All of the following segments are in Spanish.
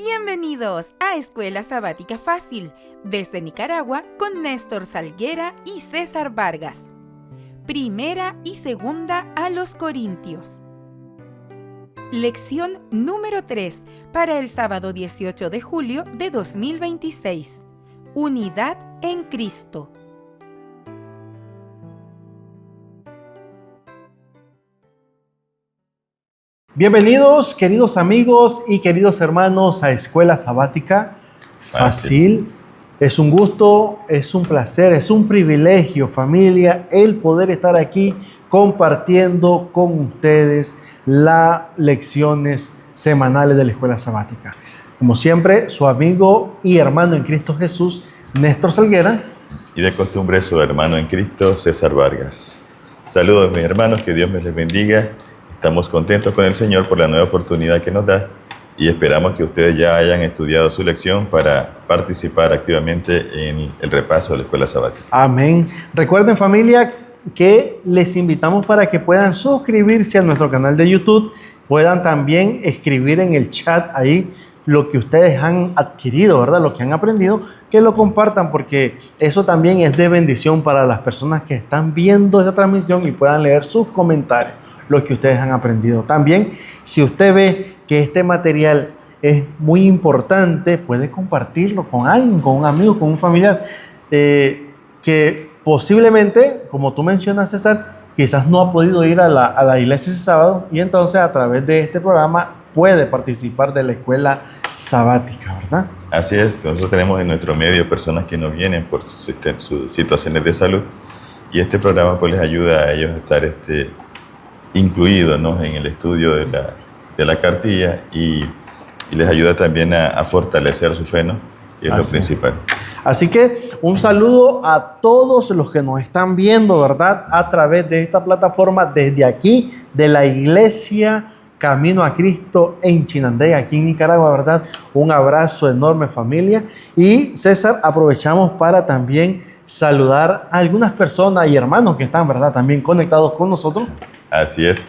Bienvenidos a Escuela Sabática Fácil, desde Nicaragua con Néstor Salguera y César Vargas. Primera y segunda a los Corintios. Lección número 3 para el sábado 18 de julio de 2026. Unidad en Cristo. Bienvenidos, queridos amigos y queridos hermanos, a Escuela Sabática Fácil. Es un gusto, es un placer, es un privilegio, familia, el poder estar aquí compartiendo con ustedes las lecciones semanales de la Escuela Sabática. Como siempre, su amigo y hermano en Cristo Jesús, Néstor Salguera. Y de costumbre, su hermano en Cristo, César Vargas. Saludos, mis hermanos, que Dios me les bendiga. Estamos contentos con el Señor por la nueva oportunidad que nos da y esperamos que ustedes ya hayan estudiado su lección para participar activamente en el repaso de la Escuela Sabática. Amén. Recuerden, familia, que les invitamos para que puedan suscribirse a nuestro canal de YouTube, puedan también escribir en el chat ahí lo que ustedes han adquirido, ¿verdad? Lo que han aprendido, que lo compartan, porque eso también es de bendición para las personas que están viendo esta transmisión y puedan leer sus comentarios, lo que ustedes han aprendido. También, si usted ve que este material es muy importante, puede compartirlo con alguien, con un amigo, con un familiar, que posiblemente, como tú mencionas, César, quizás no ha podido ir a la iglesia ese sábado y entonces a través de este programa puede participar de la Escuela Sabática, ¿verdad? Así es, nosotros tenemos en nuestro medio personas que no vienen por sus situaciones de salud y este programa pues les ayuda a ellos a estar incluidos, ¿no?, en el estudio de la cartilla y les ayuda también a fortalecer su fe, ¿no?, y es lo principal. Así que un saludo a todos los que nos están viendo, ¿verdad?, a través de esta plataforma desde aquí, de la Iglesia Camino a Cristo en Chinandega, aquí en Nicaragua, ¿verdad? Un abrazo enorme, familia. Y César, aprovechamos para también saludar a algunas personas y hermanos que están, ¿verdad?, también conectados con nosotros. Así es.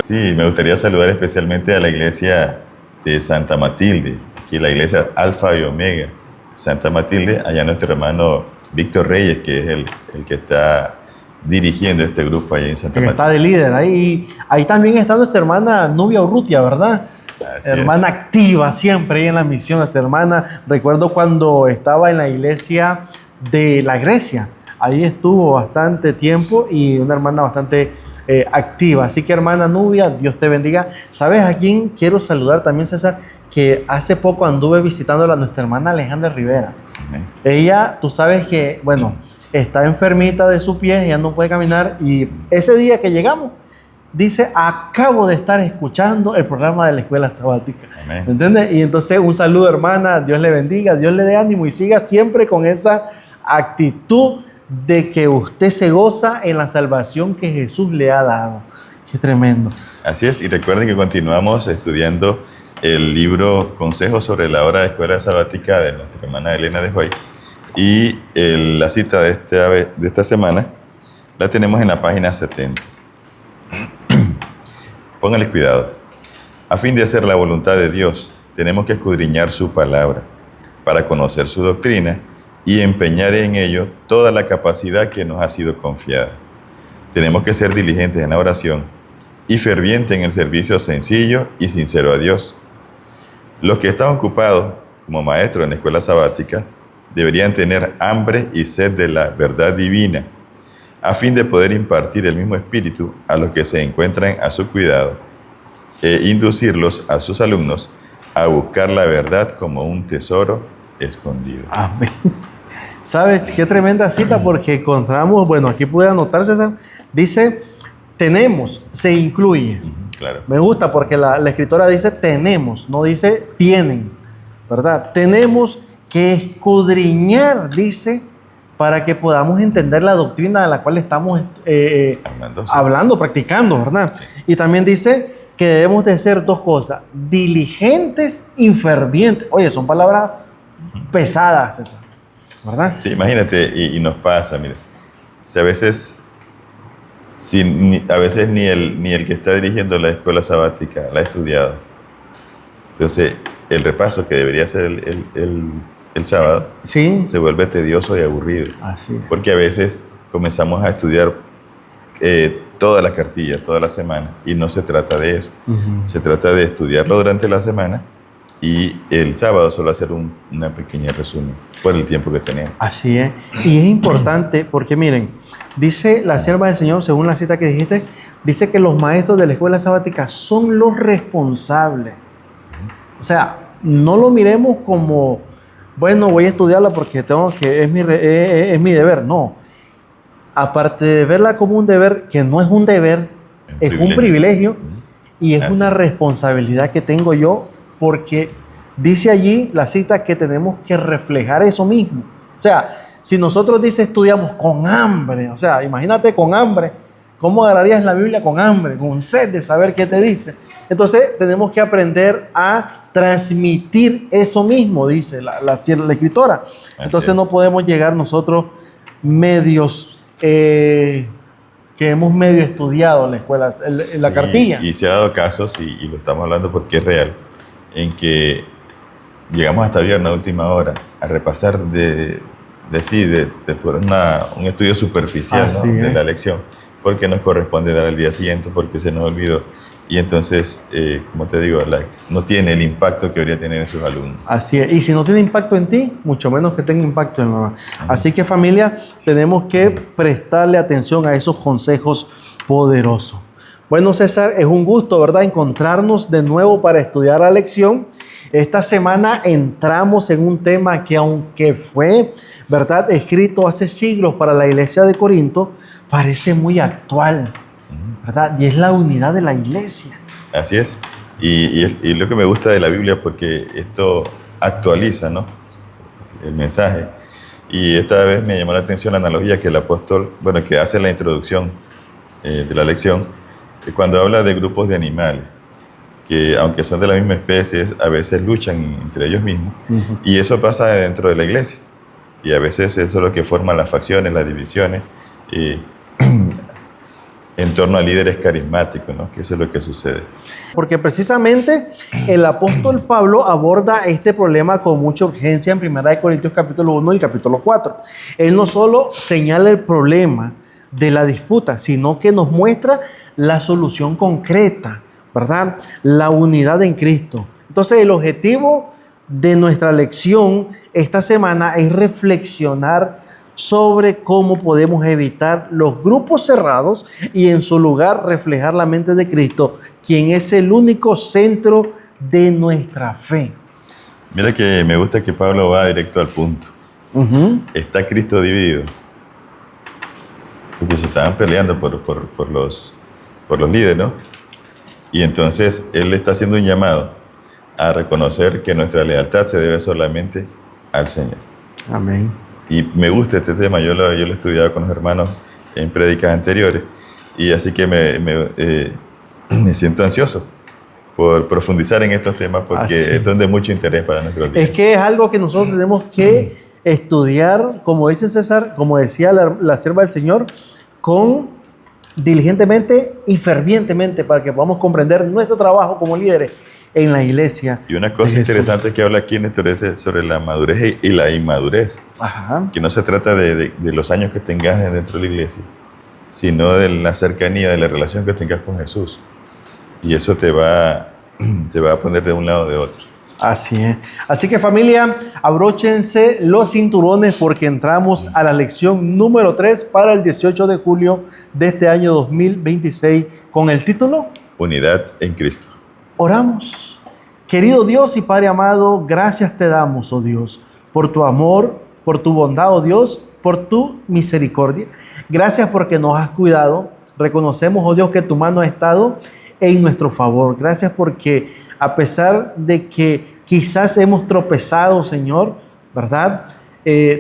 Sí, me gustaría saludar especialmente a la iglesia de Santa Matilde, aquí la iglesia Alfa y Omega, Santa Matilde, allá nuestro hermano Víctor Reyes, que es el que está dirigiendo este grupo allá en Santa Matilde. Está de líder ahí. Ahí también está nuestra hermana Nubia Urrutia, ¿verdad? Así hermana es. Activa siempre ahí en la misión, esta hermana. Recuerdo cuando estaba en la iglesia de la Grecia. Ahí estuvo bastante tiempo y una hermana bastante activa. Así que, hermana Nubia, Dios te bendiga. ¿Sabes a quién quiero saludar también, César? Que hace poco anduve visitándola a nuestra hermana Alejandra Rivera. Ella, tú sabes que, bueno, está enfermita de su pie, ella no puede caminar y ese día que llegamos, dice, acabo de estar escuchando el programa de la Escuela Sabática. Amén. ¿Me entiendes? Y entonces un saludo, hermana, Dios le bendiga, Dios le dé ánimo y siga siempre con esa actitud de que usted se goza en la salvación que Jesús le ha dado. Qué tremendo. Así es, y recuerden que continuamos estudiando el libro Consejos sobre la hora de Escuela Sabática de nuestra hermana Elena de Hoy. Y la cita de esta semana la tenemos en la página 70. Pónganle cuidado. A fin de hacer la voluntad de Dios, tenemos que escudriñar su palabra para conocer su doctrina y empeñar en ello toda la capacidad que nos ha sido confiada. Tenemos que ser diligentes en la oración y fervientes en el servicio sencillo y sincero a Dios. Los que están ocupados como maestros en la escuela sabática deberían tener hambre y sed de la verdad divina, a fin de poder impartir el mismo espíritu a los que se encuentran a su cuidado e inducirlos a sus alumnos a buscar la verdad como un tesoro escondido. Amén. ¿Sabes qué tremenda cita? Porque encontramos, bueno, aquí pude anotar, César, dice, tenemos, se incluye. Claro. Me gusta porque la escritora dice tenemos, no dice tienen, ¿verdad? Tenemos que escudriñar, dice, para que podamos entender la doctrina de la cual estamos hablando, practicando, ¿verdad? Sí. Y también dice que debemos de ser dos cosas, diligentes y fervientes. Oye, son palabras pesadas, César, ¿verdad? Sí, imagínate, y nos pasa, mire, si a veces, ni el que está dirigiendo la escuela sabática la ha estudiado, Entonces, el repaso que debería ser el sábado Sí, se vuelve tedioso y aburrido. así es. Porque a veces comenzamos a estudiar toda la cartilla, toda la semana, y no se trata de eso. Ujú. Se trata de estudiarlo durante la semana y el sábado solo hacer una pequeña resumen por el tiempo que tenemos. Así es. Y es importante porque miren, dice la sierva del Señor, según la cita que dijiste, dice que los maestros de la escuela sabática son los responsables. O sea, no lo miremos como, bueno, voy a estudiarla porque tengo que, es mi deber. No. Aparte de verla como un deber, que no es un deber, es un privilegio y es Así una es. responsabilidad que tengo yo, porque dice allí la cita que tenemos que reflejar eso mismo. O sea, si nosotros dice estudiamos con hambre, o sea, imagínate con hambre, ¿cómo agarrarías la Biblia con hambre, con sed de saber qué te dice? Entonces tenemos que aprender a transmitir eso mismo, dice la escritora. Entonces es. no podemos llegar nosotros medios, que hemos medio estudiado en la escuela, en la Sí, cartilla. y se ha dado casos, y lo estamos hablando porque es real, en que llegamos hasta viernes a última hora a repasar por un estudio superficial, ¿no?, Así de es. la lección, porque nos corresponde dar al día siguiente, porque se nos olvidó. Y entonces, como te digo, no tiene el impacto que debería tener en sus alumnos. Así es. Y si no tiene impacto en ti, mucho menos que tenga impacto en los demás. Así que, familia, tenemos que prestarle atención a esos consejos poderosos. Bueno, César, es un gusto, ¿verdad?, encontrarnos de nuevo para estudiar la lección. Esta semana entramos en un tema que, aunque fue, ¿verdad?, escrito hace siglos para la iglesia de Corinto, parece muy actual, ¿verdad? Y es la unidad de la iglesia. Así es. Y lo que me gusta de la Biblia, porque esto actualiza, ¿no?, el mensaje. Y esta vez me llamó la atención la analogía que el apóstol, que hace la introducción de la lección, cuando habla de grupos de animales, que aunque son de la misma especie, a veces luchan entre ellos mismos. Ujú. Y eso pasa dentro de la iglesia. Y a veces eso es lo que forma las facciones, las divisiones, en torno a líderes carismáticos, ¿no?, que eso es lo que sucede. Porque precisamente el apóstol Pablo aborda este problema con mucha urgencia en 1 Corintios capítulo 1 y capítulo 4. Él no solo señala el problema de la disputa, sino que nos muestra la solución concreta, ¿verdad? La unidad en Cristo. Entonces, el objetivo de nuestra lección esta semana es reflexionar sobre cómo podemos evitar los grupos cerrados y en su lugar reflejar la mente de Cristo, quien es el único centro de nuestra fe. Mira que me gusta que Pablo va directo al punto. ¿Está Cristo dividido? Porque se estaban peleando por los líderes, ¿no? Y entonces él está haciendo un llamado a reconocer que nuestra lealtad se debe solamente al Señor. Amén. Y me gusta este tema, yo lo he estudiado con los hermanos en prédicas anteriores, y así que me siento ansioso por profundizar en estos temas, porque es donde mucho interés para nuestros líderes. Es que es algo que nosotros tenemos que estudiar, como dice César, como decía la sierva del Señor, diligentemente y fervientemente, para que podamos comprender nuestro trabajo como líderes en la iglesia. Y una cosa interesante que habla aquí Néstor es sobre la madurez y la inmadurez. Ajá. Que no se trata de los años que tengas dentro de la iglesia, sino de la cercanía, de la relación que tengas con Jesús. Y eso te va a poner de un lado o de otro. Así es. Así que, familia, abróchense los cinturones porque entramos a la lección número 3 para el 18 de julio de este año 2026 con el título Unidad en Cristo. Oramos. Querido Dios y Padre amado, gracias te damos, oh Dios, por tu amor, por tu bondad, oh Dios, por tu misericordia. Gracias porque nos has cuidado. Reconocemos, oh Dios, que tu mano ha estado en nuestro favor. Gracias porque a pesar de que quizás hemos tropezado, Señor, ¿verdad?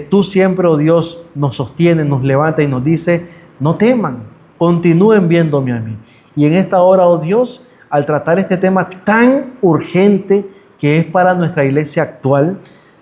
Tú siempre, oh Dios, nos sostiene, nos levanta y nos dice, no teman, continúen viéndome a mí. Y en esta hora, oh Dios, al tratar este tema tan urgente que es para nuestra iglesia actual,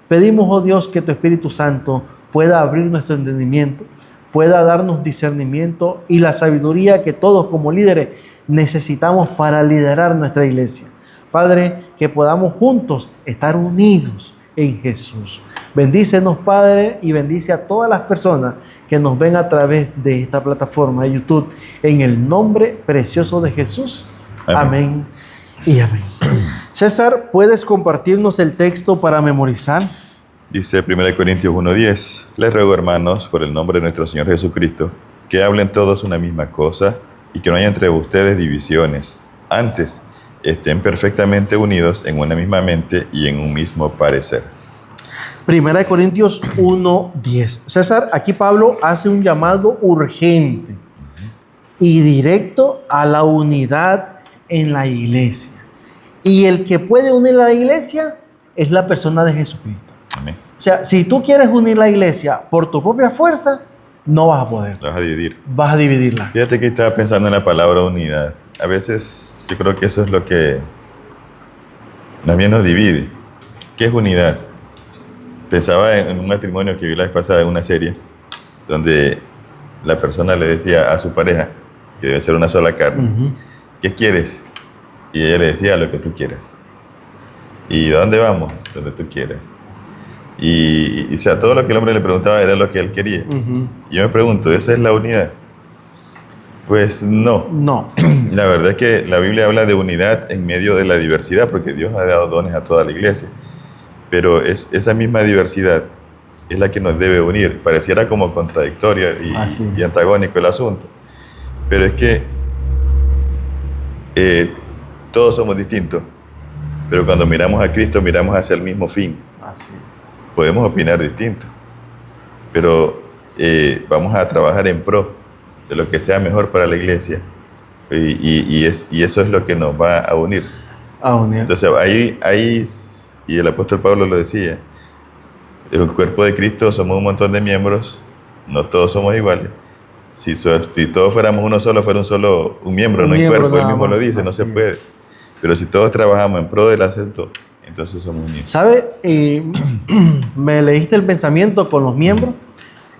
pedimos, oh Dios, que tu Espíritu Santo pueda abrir nuestro entendimiento, pueda darnos discernimiento y la sabiduría que todos como líderes necesitamos para liderar nuestra iglesia. Padre, que podamos juntos estar unidos en Jesús. Bendícenos, Padre, y bendice a todas las personas que nos ven a través de esta plataforma de YouTube. En el nombre precioso de Jesús. Amén y amén. César, ¿puedes compartirnos el texto para memorizar? Dice 1 Corintios 1:10, les ruego, hermanos, por el nombre de nuestro Señor Jesucristo, que hablen todos una misma cosa y que no haya entre ustedes divisiones. Antes, estén perfectamente unidos en una misma mente y en un mismo parecer. 1 Corintios 1:10. César, aquí Pablo hace un llamado urgente y directo a la unidad en la iglesia. Y el que puede unir la iglesia es la persona de Jesucristo. Amén. O sea, si tú quieres unir la iglesia por tu propia fuerza, no vas a poder. Lo vas a dividir. Vas a dividirla. Fíjate que estaba pensando en la palabra unidad. A veces yo creo que eso es lo que también nos divide. ¿Qué es unidad? Pensaba en un matrimonio que vi la vez pasada en una serie, donde la persona le decía a su pareja que debe ser una sola carne. ¿Qué quieres? Y ella le decía lo que tú quieras. ¿Y a dónde vamos? Donde tú quieras. Y o sea, todo lo que el hombre le preguntaba era lo que él quería. Y yo me pregunto, ¿esa es la unidad? Pues no. No. La verdad es que la Biblia habla de unidad en medio de la diversidad, porque Dios ha dado dones a toda la iglesia. Pero esa misma diversidad es la que nos debe unir. Pareciera como contradictorio y antagónico el asunto. Pero es que todos somos distintos. Pero cuando miramos a Cristo, miramos hacia el mismo fin. Así. Podemos opinar distinto, pero vamos a trabajar en pro de lo que sea mejor para la iglesia. Y eso es lo que nos va a unir. Entonces, ahí, y el apóstol Pablo lo decía, el cuerpo de Cristo somos un montón de miembros, no todos somos iguales. Si todos fuéramos uno solo, fuera un miembro, no un cuerpo, él mismo lo dice, no se puede. Pero si todos trabajamos en pro del acento, entonces somos unidos. ¿Sabe? Me leíste el pensamiento con los miembros.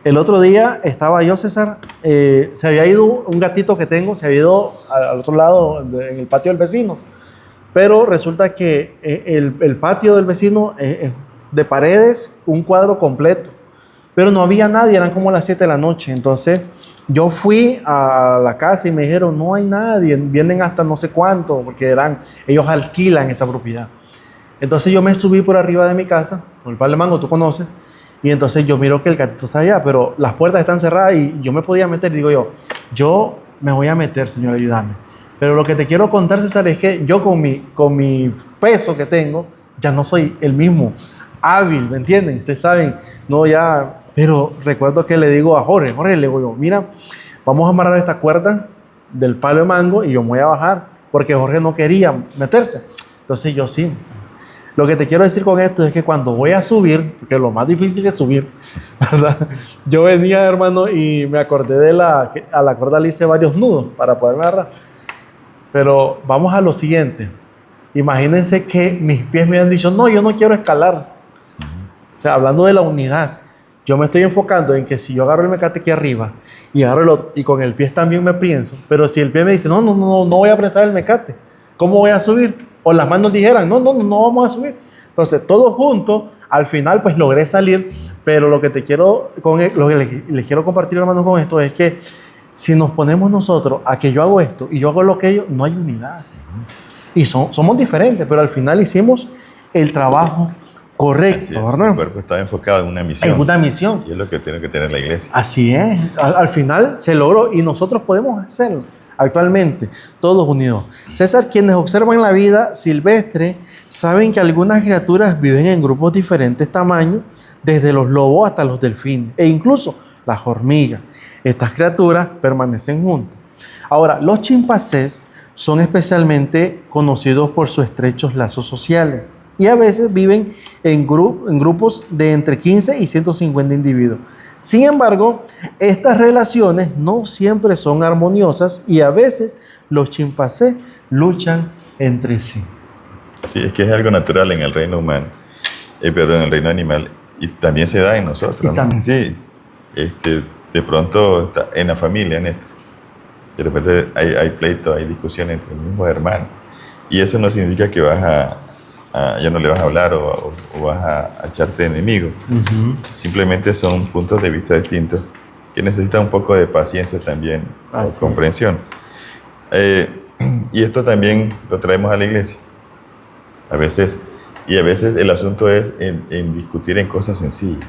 El otro día estaba yo, César, se había ido un gatito que tengo, se había ido al otro lado, en el patio del vecino. Pero resulta que el patio del vecino es de paredes, un cuadro completo. Pero no había nadie, eran como las 7 de la noche. Entonces yo fui a la casa y me dijeron, no hay nadie, vienen hasta no sé cuánto, porque ellos alquilan esa propiedad. Entonces yo me subí por arriba de mi casa, con el Palo de Mango, tú conoces, y entonces yo miro que el gatito está allá, pero las puertas están cerradas y yo me podía meter. Digo yo me voy a meter, Señor, ayúdame. Pero lo que te quiero contar, César, es que yo con mi peso que tengo, ya no soy el mismo hábil, ¿me entienden? Ustedes saben, no ya... Pero recuerdo que le digo a Jorge, le digo yo, mira, vamos a amarrar esta cuerda del Palo de Mango y yo me voy a bajar, porque Jorge no quería meterse. Entonces yo sí. Lo que te quiero decir con esto es que cuando voy a subir, porque lo más difícil es subir, ¿verdad? Yo venía, hermano, y me acordé a la cuerda le hice varios nudos para poderme agarrar. Pero vamos a lo siguiente. Imagínense que mis pies me han dicho, no, yo no quiero escalar. O sea, hablando de la unidad, yo me estoy enfocando en que si yo agarro el mecate aquí arriba y agarro el otro, y con el pie también me prenso, pero si el pie me dice, no voy a prensar el mecate, ¿cómo voy a subir? O las manos dijeran, no vamos a subir. Entonces, todos juntos, al final, pues logré salir, pero lo que les quiero compartir, hermanos, con esto es que si nos ponemos nosotros a que yo hago esto y yo hago lo que ellos, no hay unidad. Y somos diferentes, pero al final hicimos el trabajo correcto, ¿verdad? El cuerpo estaba enfocado en una misión. En una misión. Y es lo que tiene que tener la iglesia. Así es. Al final se logró y nosotros podemos hacerlo. Actualmente, todos unidos. César, quienes observan la vida silvestre saben que algunas criaturas viven en grupos de diferentes tamaños, desde los lobos hasta los delfines e incluso las hormigas. Estas criaturas permanecen juntas. Ahora, los chimpancés son especialmente conocidos por sus estrechos lazos sociales y a veces viven en grupos de entre 15 y 150 individuos. Sin embargo, estas relaciones no siempre son armoniosas y a veces los chimpancés luchan entre sí. Sí, es que es algo natural en el reino humano, en el reino animal, y también se da en nosotros, ¿no? Sí, de pronto en la familia, en esto, de repente hay pleitos, hay discusiones entre los mismos hermanos, Y eso no significa que ya no le vas a hablar o vas a echarte de enemigo. Simplemente son puntos de vista distintos que necesitan un poco de paciencia también, o comprensión. Y esto también lo traemos a la iglesia. A veces el asunto es en discutir en cosas sencillas.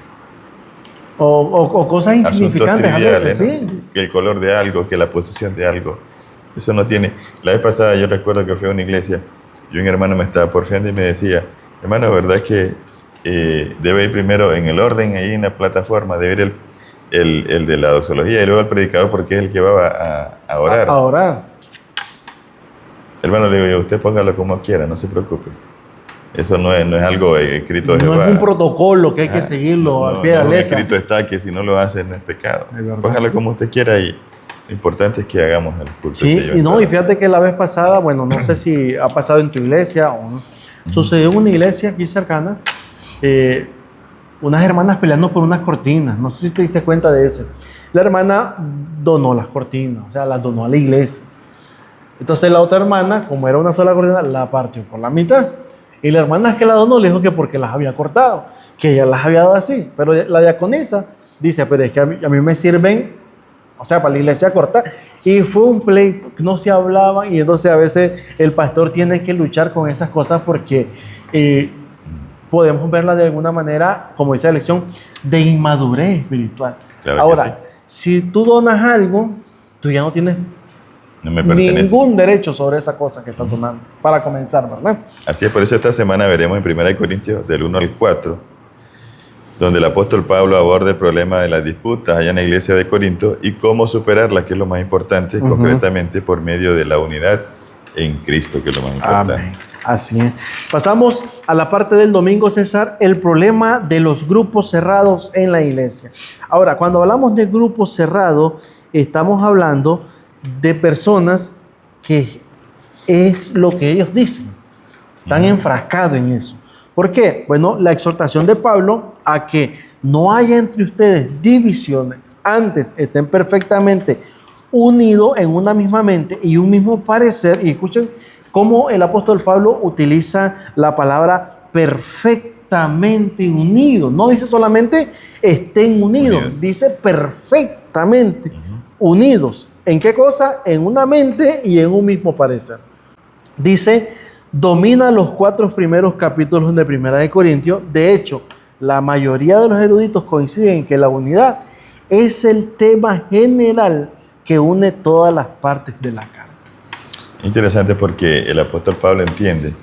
O cosas insignificantes a veces, ¿no? ¿sí? Que el color de algo, que la posición de algo. Eso no tiene... La vez pasada yo recuerdo que fui a una iglesia y un hermano me estaba porfiando y me decía, hermano, ¿verdad que debe ir primero en el orden, ahí en la plataforma, debe ir el de la doxología y luego el predicador porque es el que va a orar? A orar. Hermano, le digo, usted póngalo como quiera, no se preocupe. Eso no es algo escrito de Jehová. No es un protocolo que hay que seguirlo al pie de la letra. Escrito está que si no lo hace no es pecado. Es verdad. Póngalo como usted quiera y lo importante es que hagamos el culto. Sí, y fíjate que la vez pasada, bueno, no sé si ha pasado en tu iglesia o no, sucedió en una iglesia aquí cercana, unas hermanas peleando por unas cortinas, no sé si te diste cuenta de eso. La hermana donó las cortinas, o sea, las donó a la iglesia. Entonces la otra hermana, como era una sola cortina, la partió por la mitad. Y la hermana que la donó le dijo que porque las había cortado, que ella las había dado así. Pero la diaconisa dice, pero es que a mí me sirven, o sea, para la iglesia corta. Y fue un pleito, no se hablaba. Y entonces a veces el pastor tiene que luchar con esas cosas porque podemos verla de alguna manera, como dice la lección, de inmadurez espiritual. Claro. Ahora, si tú donas algo, tú ya no tienes ningún derecho sobre esa cosa que estás donando, para comenzar, ¿verdad? Así es, por eso esta semana veremos en 1 Corintios del 1 al 4, donde el apóstol Pablo aborda el problema de las disputas allá en la iglesia de Corinto y cómo superarlas, que es lo más importante, concretamente por medio de la unidad en Cristo, que es lo más importante. Amén. Así es. Pasamos a la parte del domingo, César, el problema de los grupos cerrados en la iglesia. Ahora, cuando hablamos de grupos cerrados, estamos hablando de personas que es lo que ellos dicen, están enfrascados en eso. ¿Por qué? Bueno, la exhortación de Pablo a que no haya entre ustedes divisiones, antes estén perfectamente unidos en una misma mente y un mismo parecer. Y escuchen cómo el apóstol Pablo utiliza la palabra perfectamente unidos. No dice solamente estén unidos. Dice perfectamente unidos. ¿En qué cosa? En una mente y en un mismo parecer. Dice, domina los 4 primeros capítulos de 1 Corintios. De hecho, la mayoría de los eruditos coinciden en que la unidad es el tema general que une todas las partes de la carta. Interesante porque el apóstol Pablo entiende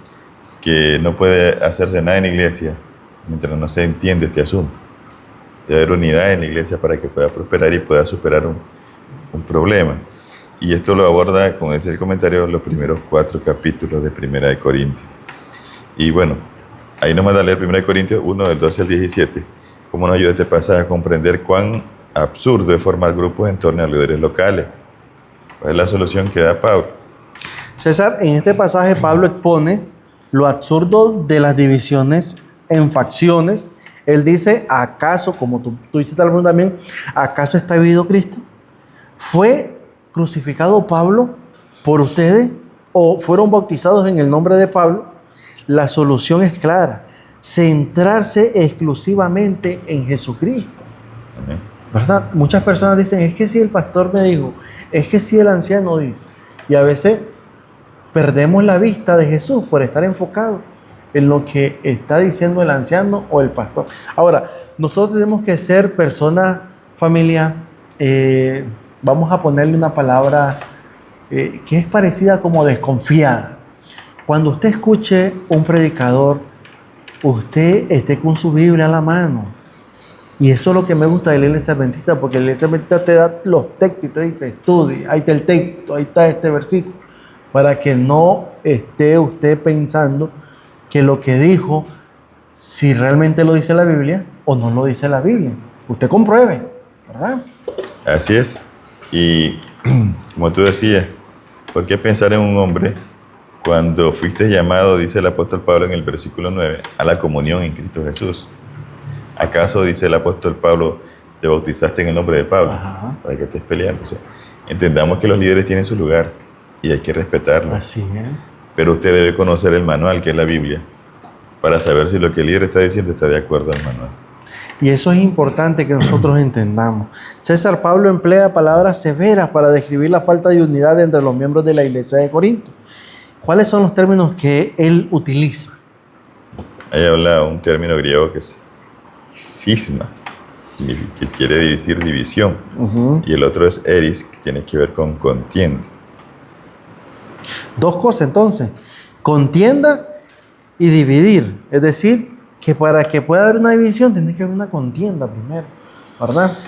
que no puede hacerse nada en la iglesia mientras no se entiende este asunto. Debe haber unidad en la iglesia para que pueda prosperar y pueda superar un problema. Y esto lo aborda, como decía el comentario, los primeros 4 capítulos de 1 Corintios. Y bueno, ahí nos manda a leer 1 Corintios 1, del 12 al 17, cómo nos ayuda este pasaje a comprender cuán absurdo es formar grupos en torno a líderes locales. ¿Cuál es la solución que da Pablo? César, en este pasaje Pablo expone lo absurdo de las divisiones en facciones. Él dice, ¿acaso, como tú dices también, acaso está vivo Cristo? ¿Fue crucificado Pablo por ustedes o fueron bautizados en el nombre de Pablo? La solución es clara, centrarse exclusivamente en Jesucristo. Amén. ¿Verdad? Muchas personas dicen, es que si el pastor me dijo, es que si el anciano dice, y a veces perdemos la vista de Jesús por estar enfocado en lo que está diciendo el anciano o el pastor. Ahora, nosotros tenemos que ser personas, familia, vamos a ponerle una palabra que es parecida como desconfiada. Cuando usted escuche un predicador, usted esté con su Biblia en la mano. Y eso es lo que me gusta de la iglesia adventista, porque la iglesia adventista te da los textos y te dice, estudie, ahí está el texto, ahí está este versículo, para que no esté usted pensando que lo que dijo, si realmente lo dice la Biblia o no lo dice la Biblia. Usted compruebe, ¿verdad? Así es. Y como tú decías, ¿por qué pensar en un hombre cuando fuiste llamado, dice el apóstol Pablo en el versículo 9, a la comunión en Cristo Jesús? ¿Acaso, dice el apóstol Pablo, te bautizaste en el nombre de Pablo? Ajá. Para que estés peleando. O sea, entendamos que los líderes tienen su lugar y hay que respetarlo. Así es. pero usted debe conocer el manual, que es la Biblia, para saber si lo que el líder está diciendo está de acuerdo al manual. Y eso es importante que nosotros entendamos. César Pablo emplea palabras severas para describir la falta de unidad entre los miembros de la iglesia de Corinto. ¿Cuáles son los términos que él utiliza? Ahí habla un término griego que es cisma, que quiere decir división, y el otro es eris, que tiene que ver con contienda. Dos cosas entonces, contienda y dividir. Es decir, que para que pueda haber una división tiene que haber una contienda primero, ¿verdad?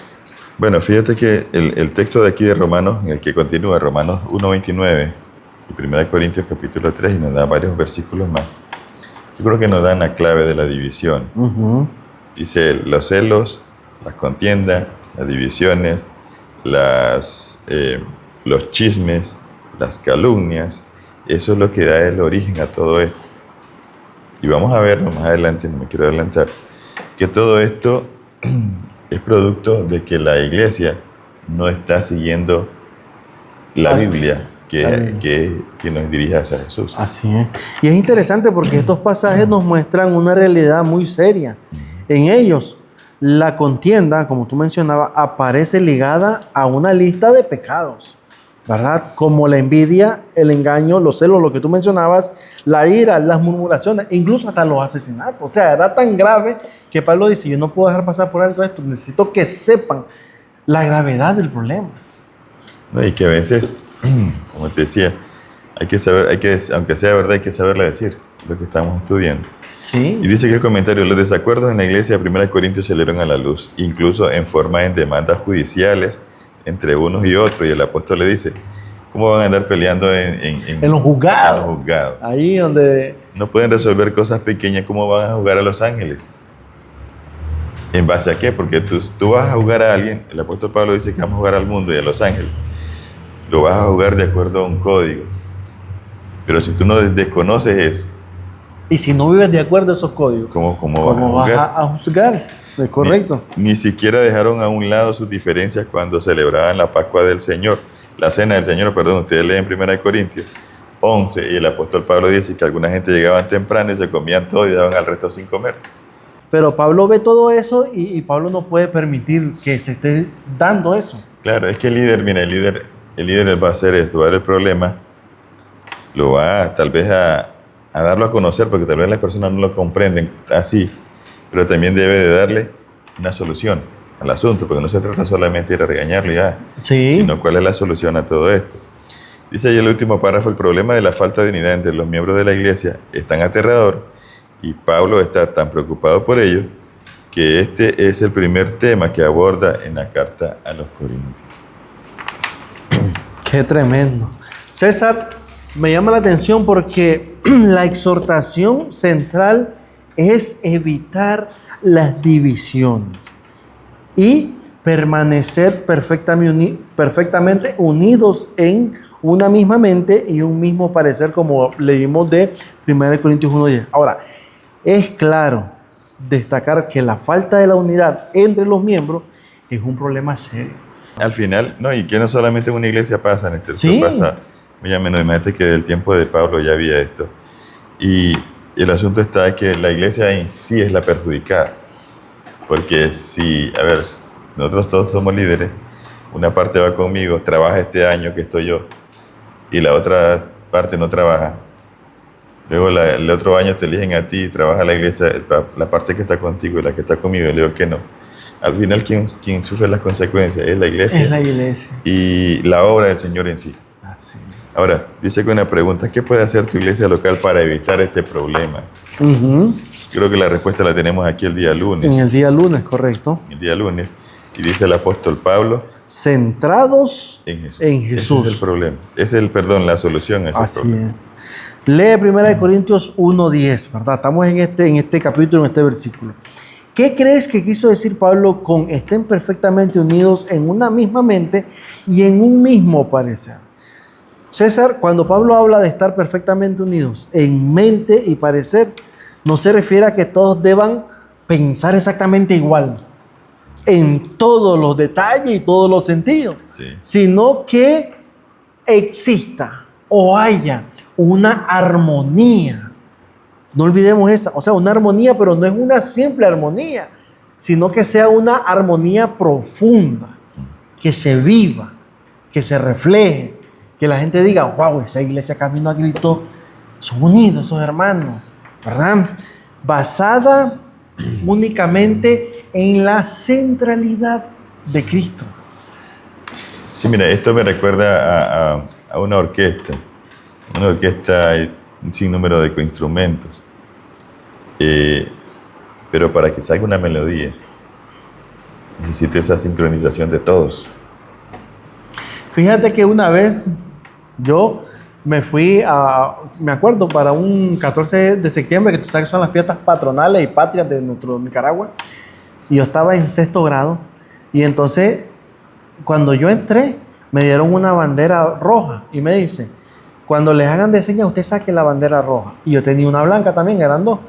Bueno, fíjate que el texto de aquí de Romanos, en el que continúa, Romanos 1:29 y 1 Corintios capítulo 3, y nos da varios versículos más. Yo creo que nos dan la clave de la división. Dice, los celos, las contiendas, las divisiones, los chismes, las calumnias, eso es lo que da el origen a todo esto. Y vamos a verlo más adelante, no me quiero adelantar, que todo esto es producto de que la iglesia no está siguiendo la Biblia que nos dirige hacia Jesús. Así es. Y es interesante porque estos pasajes nos muestran una realidad muy seria. En ellos, la contienda, como tú mencionabas, aparece ligada a una lista de pecados, ¿verdad? Como la envidia, el engaño, los celos, lo que tú mencionabas, la ira, las murmuraciones, incluso hasta los asesinatos. O sea, era tan grave que Pablo dice, yo no puedo dejar pasar por alto esto, necesito que sepan la gravedad del problema. No, y que a veces, como te decía, hay que saber, aunque sea verdad, hay que saberla decir, lo que estamos estudiando. Sí. Y dice que el comentario, los desacuerdos en la iglesia de 1 Corintios salieron a la luz, incluso en forma de demandas judiciales entre unos y otros. Y el apóstol le dice, ¿cómo van a andar peleando en los juzgados? En los juzgados. Ahí donde... No pueden resolver cosas pequeñas, ¿cómo van a jugar a los ángeles? ¿En base a qué? Porque tú vas a jugar a alguien, el apóstol Pablo dice que vamos a jugar al mundo y a los ángeles. Lo vas a jugar de acuerdo a un código. Pero si tú no desconoces eso, y si no vives de acuerdo a esos códigos, ¿cómo vas a juzgar? Es correcto. Ni siquiera dejaron a un lado sus diferencias cuando celebraban la Pascua del Señor, la Cena del Señor, perdón. Ustedes leen 1 Corintios 11 y el apóstol Pablo dice que alguna gente llegaban temprano y se comían todo y daban al resto sin comer. Pero Pablo ve todo eso y Pablo no puede permitir que se esté dando eso. Claro, es que el líder va a hacer esto, va a ver el problema, lo va tal vez a darlo a conocer, porque tal vez las personas no lo comprenden así, pero también debe de darle una solución al asunto, porque no se trata solamente de ir a regañarlo ya, sino cuál es la solución a todo esto. Dice ahí el último párrafo, el problema de la falta de unidad entre los miembros de la iglesia es tan aterrador y Pablo está tan preocupado por ello que este es el primer tema que aborda en la carta a los Corintios. Qué tremendo. César, me llama la atención porque la exhortación central es evitar las divisiones y permanecer perfectamente unidos en una misma mente y un mismo parecer, como leímos de 1 Corintios 1:10. Ahora, es claro destacar que la falta de la unidad entre los miembros es un problema serio. Al final, no, y que no solamente en una iglesia pasa, Néstor, sí. Pasa muy a menudo. Imagínate que del tiempo de Pablo ya había esto. Y el asunto está que la iglesia en sí es la perjudicada. Porque si, a ver, nosotros todos somos líderes, una parte va conmigo, trabaja este año que estoy yo, y la otra parte no trabaja. Luego el otro año te eligen a ti, trabaja la iglesia, la parte que está contigo y la que está conmigo, y le digo que no. Al final, quien sufre las consecuencias es la iglesia. Es la iglesia. Y la obra del Señor en sí. Así. Ahora, dice que una pregunta, ¿qué puede hacer tu iglesia local para evitar este problema? Creo que la respuesta la tenemos aquí el día lunes. En el día lunes, correcto. El día lunes. Y dice el apóstol Pablo, centrados en Jesús. Ese es el problema. Ese es la solución a ese problema. Es. Lee 1 Corintios 1:10, ¿verdad? Estamos en este capítulo, en este versículo. ¿Qué crees que quiso decir Pablo con estén perfectamente unidos en una misma mente y en un mismo parecer? César, cuando Pablo habla de estar perfectamente unidos en mente y parecer, no se refiere a que todos deban pensar exactamente igual en todos los detalles y todos los sentidos, sino que exista o haya una armonía. No olvidemos esa, o sea, una armonía, pero no es una simple armonía, sino que sea una armonía profunda, que se viva, que se refleje, que la gente diga, wow, esa iglesia Camino a Cristo, son unidos esos hermanos, ¿verdad? Basada únicamente en la centralidad de Cristo. Sí, mira, esto me recuerda a una orquesta y un sinnúmero de instrumentos, pero para que salga una melodía necesita esa sincronización de todos. Fíjate que una vez yo me fui me acuerdo, para un 14 de septiembre, que tú sabes que son las fiestas patronales y patrias de nuestro Nicaragua, y yo estaba en 6º grado, y entonces cuando yo entré me dieron una bandera roja y me dice, cuando les hagan de señas usted saque la bandera roja, y yo tenía una blanca también, eran dos,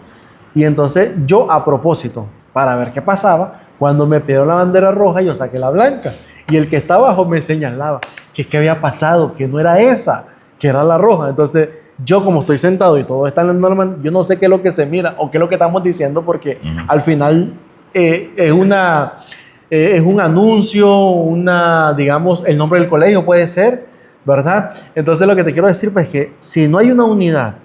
y entonces yo, a propósito, para ver qué pasaba, cuando me pidieron la bandera roja yo saqué la blanca, y el que está abajo me señalaba que qué había pasado, que no era esa, que era la roja. Entonces yo, como estoy sentado y todo está normal, yo no sé qué es lo que se mira o qué es lo que estamos diciendo, porque al final es un anuncio, digamos, el nombre del colegio puede ser, ¿verdad? Entonces lo que te quiero decir, pues, es que si no hay una unidad,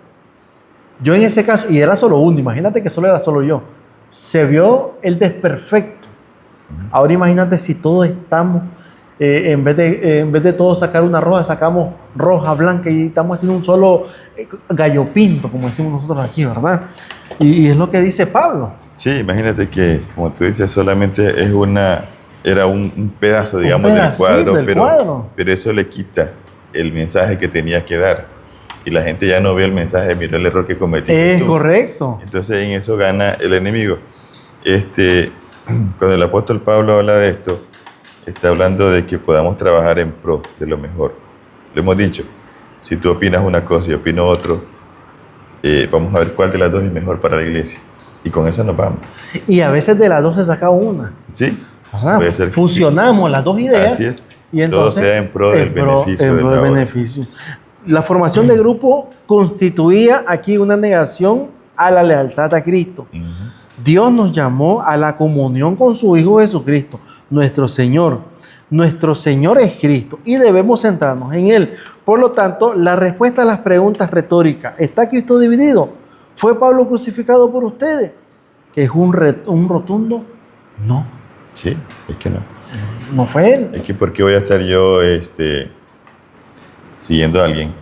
yo en ese caso, y era solo uno, imagínate que solo era solo yo, se vio el desperfecto. Ahora imagínate si todos estamos, en vez de todos sacar una roja, sacamos roja, blanca, y estamos haciendo un solo gallo pinto, como decimos nosotros aquí, ¿verdad? Y es lo que dice Pablo. Sí, imagínate que, como tú dices, solamente era un pedazo, digamos, del cuadro, pero eso le quita el mensaje que tenía que dar. Y la gente ya no ve el mensaje, mira el error que cometiste Es tú. correcto. Entonces en eso gana el enemigo. Cuando el apóstol Pablo habla de esto, está hablando de que podamos trabajar en pro de lo mejor. Lo hemos dicho, si tú opinas una cosa y opino otro, vamos a ver cuál de las dos es mejor para la iglesia. Y con eso nos vamos. Y a veces de las dos se saca una. Sí. Puede ser. Fusionamos las dos ideas. Así es. Y entonces, todo sea en pro del beneficio de la obra. La formación de grupo constituía aquí una negación a la lealtad a Cristo. Dios nos llamó a la comunión con su Hijo Jesucristo, nuestro Señor. Nuestro Señor es Cristo y debemos centrarnos en Él. Por lo tanto, la respuesta a las preguntas retóricas, ¿está Cristo dividido? ¿Fue Pablo crucificado por ustedes? ¿Es un rotundo no? Sí, es que no. No fue Él. Es que ¿por qué voy a estar yo siguiendo a alguien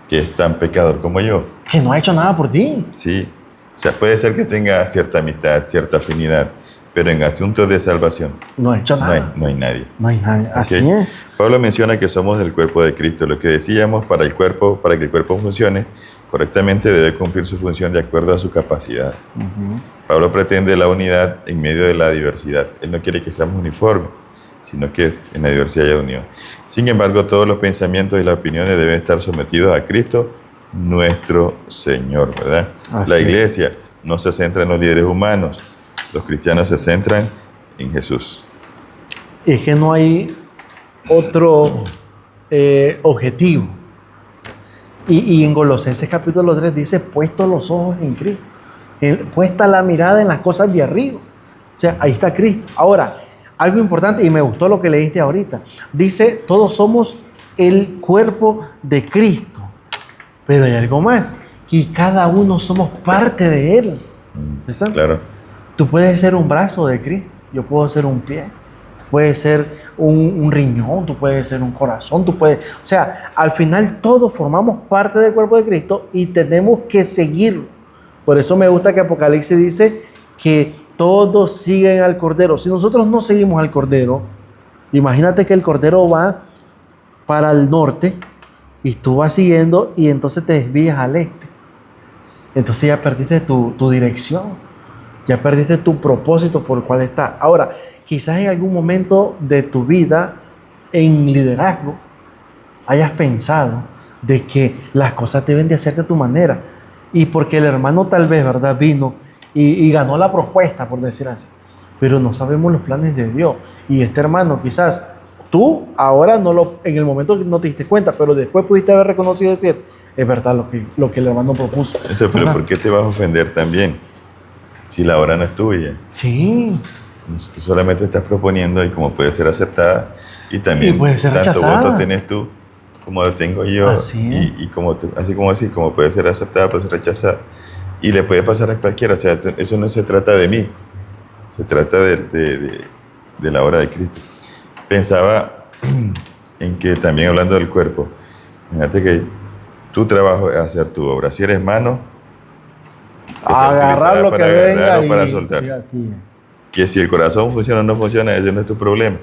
que es tan pecador como yo? Que no ha hecho nada por ti. Sí. O sea, puede ser que tenga cierta amistad, cierta afinidad, pero en asuntos de salvación no ha hecho nada. No hay nadie. No hay nadie. Así ¿Okay? es. Pablo menciona que somos el cuerpo de Cristo. Lo que decíamos, para que el cuerpo funcione correctamente, debe cumplir su función de acuerdo a su capacidad. Pablo pretende la unidad en medio de la diversidad. Él no quiere que seamos uniformes, sino que en la diversidad haya unión. Sin embargo, todos los pensamientos y las opiniones deben estar sometidos a Cristo, nuestro Señor, ¿verdad? Así la iglesia no se centra en los líderes humanos, los cristianos se centran en Jesús. Es que no hay otro objetivo. Y en Colosenses capítulo 3 dice, puestos los ojos en Cristo, puesta la mirada en las cosas de arriba. O sea, ahí está Cristo. Ahora, algo importante, y me gustó lo que leíste ahorita, dice, todos somos el cuerpo de Cristo. Pero hay algo más, que cada uno somos parte de Él. ¿Verdad? Claro. Tú puedes ser un brazo de Cristo, yo puedo ser un pie, puedes ser un riñón, tú puedes ser un corazón, o sea, al final todos formamos parte del cuerpo de Cristo y tenemos que seguirlo. Por eso me gusta que Apocalipsis dice que todos siguen al Cordero. Si nosotros no seguimos al Cordero, imagínate que el Cordero va para el norte, y tú vas siguiendo y entonces te desvías al este. Entonces ya perdiste tu dirección. Ya perdiste tu propósito por el cual estás. Ahora, quizás en algún momento de tu vida en liderazgo hayas pensado de que las cosas deben de hacerte a tu manera. Y porque el hermano tal vez, ¿verdad?, vino y ganó la propuesta, por decir así. Pero no sabemos los planes de Dios. Y este hermano quizás Tú ahora en el momento no te diste cuenta, pero después pudiste haber reconocido y decir, es verdad lo que el hermano propuso. Entonces, pero ¿por qué te vas a ofender también? Si la obra no es tuya. Sí. Tú solamente estás proponiendo y como puede ser aceptada y también puede ser tanto rechazada. voto tenés tú como lo tengo yo. Así es. Y como como puede ser aceptada, puede ser rechazada. Y le puede pasar a cualquiera. O sea, eso no se trata de mí. Se trata de la obra de Cristo. Pensaba en que también hablando del cuerpo, fíjate que tu trabajo es hacer tu obra. Si eres mano, Agarrar lo que para agarrar venga o para y soltar. sí, así es. Que si el corazón funciona o no funciona, ese no es tu problema.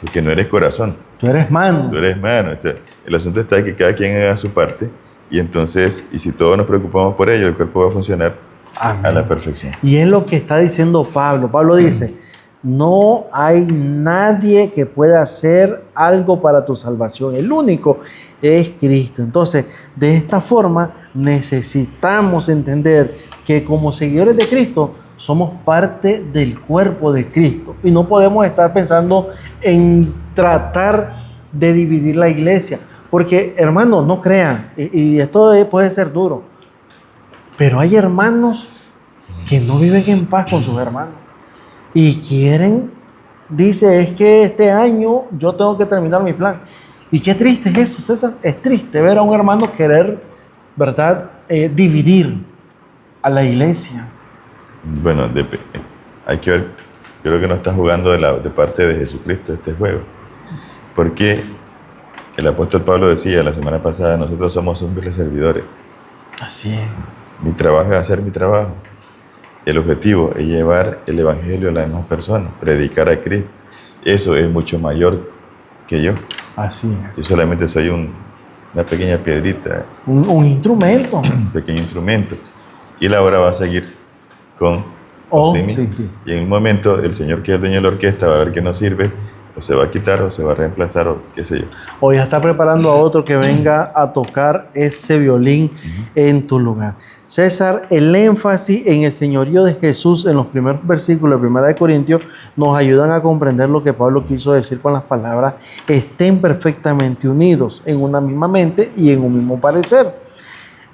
Porque no eres corazón, Tú eres mano. tú eres mano. O sea, el asunto está en que cada quien haga su parte y entonces, y si todos nos preocupamos por ello, el cuerpo va a funcionar Amén. a la perfección. Y es lo que está diciendo Pablo. Pablo dice, no hay nadie que pueda hacer algo para tu salvación. El único es Cristo. Entonces, de esta forma, necesitamos entender que como seguidores de Cristo, somos parte del cuerpo de Cristo. Y no podemos estar pensando en tratar de dividir la iglesia. Porque, hermanos, no crean, y esto puede ser duro, pero hay hermanos que no viven en paz con sus hermanos. Y quieren, dice, es que este año yo tengo que terminar mi plan. Y qué triste es eso, César. Es triste ver a un hermano querer, ¿verdad?, dividir a la iglesia. Bueno, hay que ver, yo creo que no está jugando de parte de Jesucristo este juego. Porque el apóstol Pablo decía la semana pasada, nosotros somos simples servidores. Así es. Mi trabajo es hacer mi trabajo. El objetivo es llevar el evangelio a las demás personas, predicar a Cristo. Eso es mucho mayor que yo. Así es. Yo solamente soy una pequeña piedrita, Un instrumento. un pequeño instrumento. Y la obra va a seguir con mí. Sí. Y en un momento el señor que es el dueño de la orquesta va a ver que no sirve, o se va a quitar, o se va a reemplazar, o qué sé yo. O ya está preparando a otro que venga a tocar ese violín en tu lugar. César, el énfasis en el señorío de Jesús en los primeros versículos de 1 Corintios nos ayudan a comprender lo que Pablo quiso decir con las palabras: estén perfectamente unidos en una misma mente y en un mismo parecer.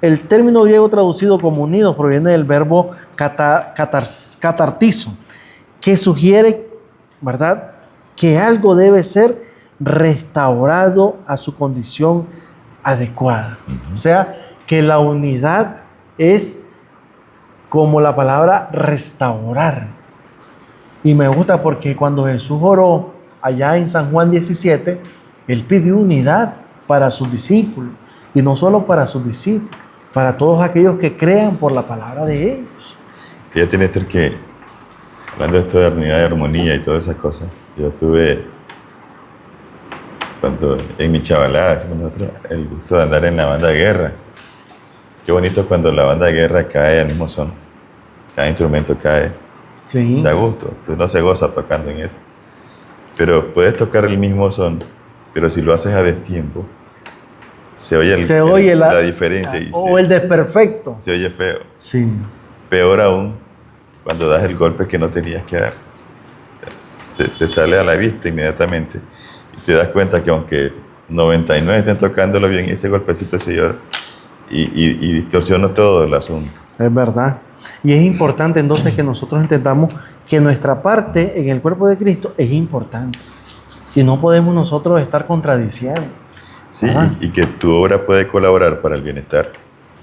El término griego traducido como unidos proviene del verbo catartizo, que sugiere, ¿verdad?, que algo debe ser restaurado a su condición adecuada. O sea, que la unidad es como la palabra restaurar. Y me gusta porque cuando Jesús oró allá en San Juan 17, Él pidió unidad para sus discípulos. Y no solo para sus discípulos, para todos aquellos que crean por la palabra de ellos. Fíjate, Néstor, que hablando de esto de unidad y armonía y todas esas cosas, yo tuve, cuando en mi chavalada, decimos nosotros, el gusto de andar en la banda de guerra. Qué bonito cuando la banda de guerra cae al mismo son. Cada instrumento cae. Sí. Da gusto. Tú no se goza tocando en eso. Pero puedes tocar el mismo son, pero si lo haces a destiempo, se oye la diferencia. O el desperfecto. Se oye feo. Sí. Peor aún, cuando das el golpe que no tenías que dar. Se sale a la vista inmediatamente. Y te das cuenta que aunque 99 estén tocándolo bien, ese golpecito se llora y distorsiona todo el asunto. Es verdad. Y es importante entonces que nosotros entendamos que nuestra parte en el cuerpo de Cristo es importante. Y no podemos nosotros estar contradiciendo. Sí, y que tu obra puede colaborar para el bienestar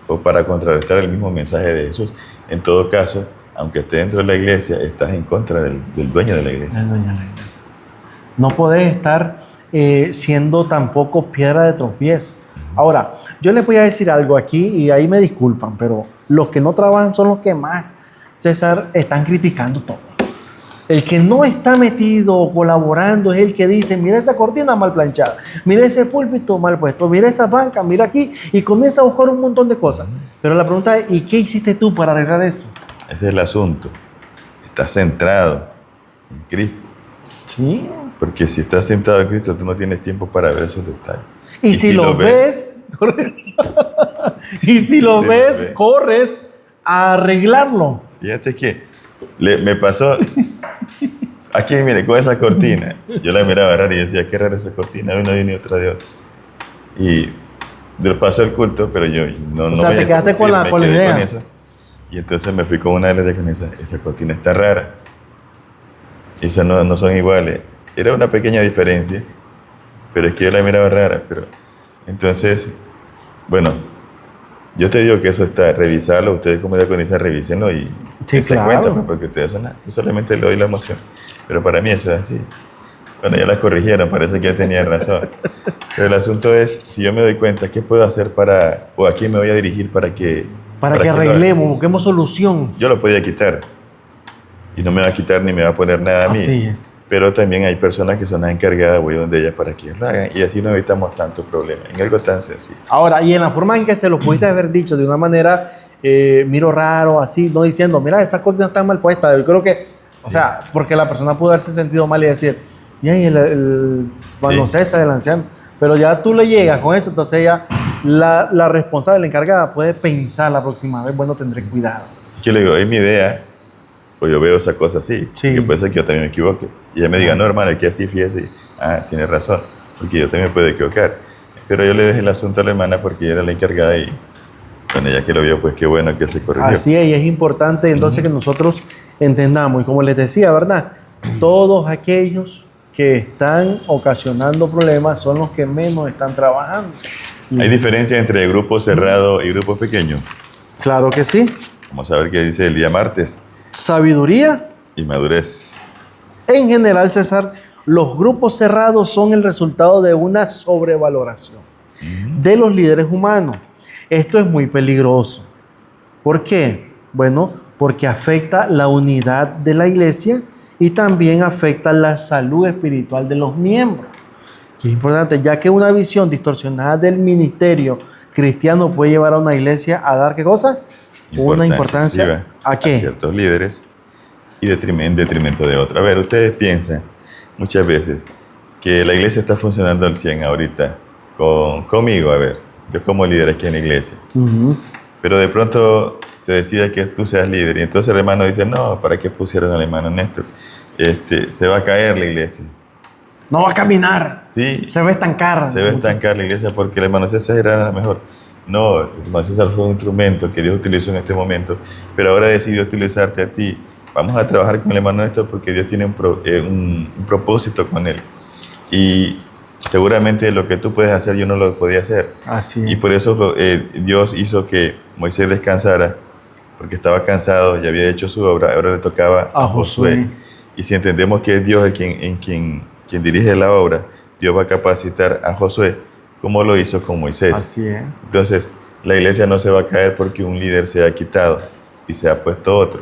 o para contrarrestar el mismo mensaje de Jesús. En todo caso, aunque estés dentro de la iglesia, estás en contra del dueño de la iglesia. El dueño de la iglesia. No podés estar siendo tampoco piedra de tropiezo. Ahora, yo les voy a decir algo aquí y ahí me disculpan, pero los que no trabajan son los que más, César, están criticando todo. El que no está metido o colaborando es el que dice, mira esa cortina mal planchada, mira ese púlpito mal puesto, mira esa banca, mira aquí, y comienza a buscar un montón de cosas. Pero la pregunta es, ¿y qué hiciste tú para arreglar eso? Ese es el asunto. Estás centrado en Cristo. Sí. Porque si estás centrado en Cristo, tú no tienes tiempo para ver esos detalles. Y si lo ves, corres a arreglarlo. Fíjate que me pasó Aquí, mire, con esa cortina. Yo la miraba rara y decía, qué rara esa cortina, de una viene y otra de otra. Y pasó el culto, pero yo no O sea, voy te a quedaste con discutir, la me quedé idea. con eso. Y entonces me fui con una de las de con esa cortina está rara. Esas no son iguales. Era una pequeña diferencia, pero es que yo la miraba rara. Pero entonces, bueno, yo te digo que eso está, revisarlo, ustedes como diaconisa, revísenlo y Sí, se claro. cuenta, pues, porque ustedes son yo solamente le doy la emoción. Pero para mí eso es así. Bueno, ya las corrigieron, parece que yo tenía razón. Pero el asunto es, si yo me doy cuenta, ¿qué puedo hacer o a quién me voy a dirigir para que arreglemos, busquemos solución. yo lo podía quitar y no me va a quitar ni me va a poner nada a mí. Así es. Pero también hay personas que son las encargadas, voy donde ellas para que ellos lo hagan y así no evitamos tantos problemas en algo tan sencillo. Ahora, y en la forma en que se lo pudiste haber dicho de una manera, miro raro, así, no diciendo, mira, estas cortinas están mal puestas. Yo creo que, o sea, porque la persona pudo haberse sentido mal y decir, bien, cuando César, el anciano, pero ya tú le llegas con eso, entonces ella, la responsable, la encargada, puede pensar la próxima vez, bueno, tendré cuidado. Yo le digo, es mi idea, o yo veo esa cosa así, Sí. que puede ser que yo también me equivoque. Y ella me diga, no, hermano, aquí así, fíjese. Ah, tiene razón, porque yo también puedo equivocar. Pero yo le dejé el asunto a la hermana porque ella era la encargada y, bueno, ya que lo vio, pues qué bueno que se corrigió. Así es, y es importante entonces que nosotros entendamos, y como les decía, ¿verdad? Todos aquellos que están ocasionando problemas son los que menos están trabajando. ¿Hay diferencia entre grupo cerrado y grupo pequeño? Claro que sí. Vamos a ver qué dice el día martes. Sabiduría. Y madurez. En general, César, los grupos cerrados son el resultado de una sobrevaloración de los líderes humanos. Esto es muy peligroso. ¿Por qué? Bueno, porque afecta la unidad de la iglesia y también afecta la salud espiritual de los miembros. Que es importante, ya que una visión distorsionada del ministerio cristiano puede llevar a una iglesia a dar, ¿qué cosa? Una importancia. ¿A qué? A ciertos líderes y en detrimento de otros. A ver, ustedes piensan muchas veces que la iglesia está funcionando al 100 ahorita conmigo, a ver, yo como líder aquí en la iglesia. Pero de pronto se decide que tú seas líder y entonces el hermano dice, no, ¿para qué pusieron al hermano Néstor? Se va a caer la iglesia. No va a caminar. Sí. Se va a estancar. Se va a estancar la iglesia porque el hermano César era mejor. No, el hermano César fue un instrumento que Dios utilizó en este momento, pero ahora decidió utilizarte a ti. Vamos a trabajar con el hermano Néstor porque Dios tiene un propósito con él. Y seguramente lo que tú puedes hacer yo no lo podía hacer. Así es. Y por eso Dios hizo que Moisés descansara, porque estaba cansado, ya había hecho su obra, ahora le tocaba a Josué. Y si entendemos que es Dios quien dirige la obra, Dios va a capacitar a Josué como lo hizo con Moisés. Así es. Entonces, la iglesia no se va a caer porque un líder se ha quitado y se ha puesto otro,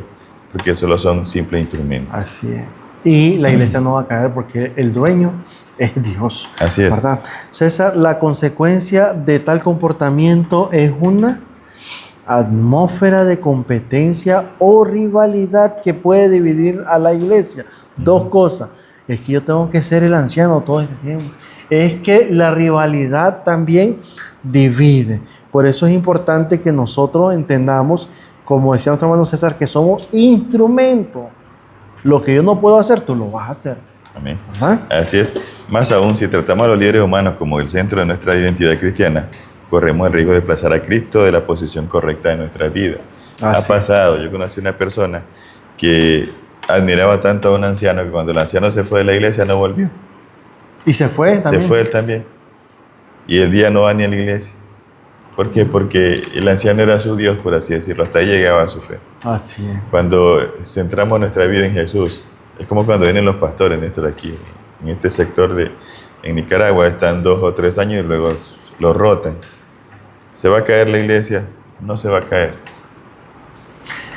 porque solo son simples instrumentos. Así es. Y la iglesia no va a caer porque el dueño es Dios. Así es. ¿Verdad? César, la consecuencia de tal comportamiento es una atmósfera de competencia o rivalidad que puede dividir a la iglesia. Dos cosas. Es que yo tengo que ser el anciano todo este tiempo. Es que la rivalidad también divide. Por eso es importante que nosotros entendamos, como decía nuestro hermano César, que somos instrumentos. Lo que yo no puedo hacer, tú lo vas a hacer. Amén. ¿Verdad? Así es. Más aún, si tratamos a los líderes humanos como el centro de nuestra identidad cristiana, corremos el riesgo de desplazar a Cristo de la posición correcta de nuestra vida. Ha pasado. Yo conocí una persona que admiraba tanto a un anciano que cuando el anciano se fue de la iglesia no volvió. Y se fue también. Se fue él también. Y el día no va ni a la iglesia. ¿Por qué? Porque el anciano era su Dios, por así decirlo. Hasta ahí llegaba su fe. Así es. Cuando centramos nuestra vida en Jesús, es como cuando vienen los pastores, Néstor, aquí en este sector en Nicaragua, están 2 o 3 años y luego los rotan. ¿Se va a caer la iglesia? No se va a caer.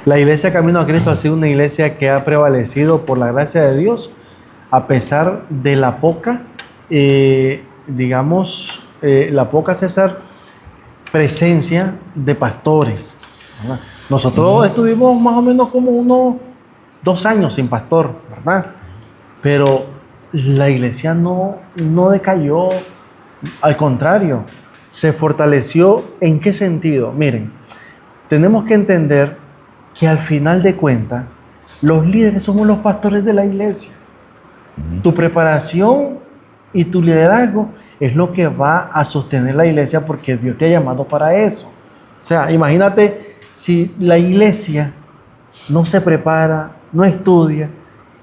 La iglesia Camino a Cristo ha sido una iglesia que ha prevalecido por la gracia de Dios, a pesar de la poca, la poca, César, presencia de pastores. ¿Verdad? Nosotros estuvimos más o menos como unos 2 años sin pastor, ¿verdad? Pero la iglesia no decayó, al contrario, se fortaleció. ¿En qué sentido? Miren, tenemos que entender que al final de cuentas, los líderes somos los pastores de la iglesia. Tu preparación y tu liderazgo es lo que va a sostener la iglesia porque Dios te ha llamado para eso. O sea, imagínate si la iglesia no se prepara, no estudia,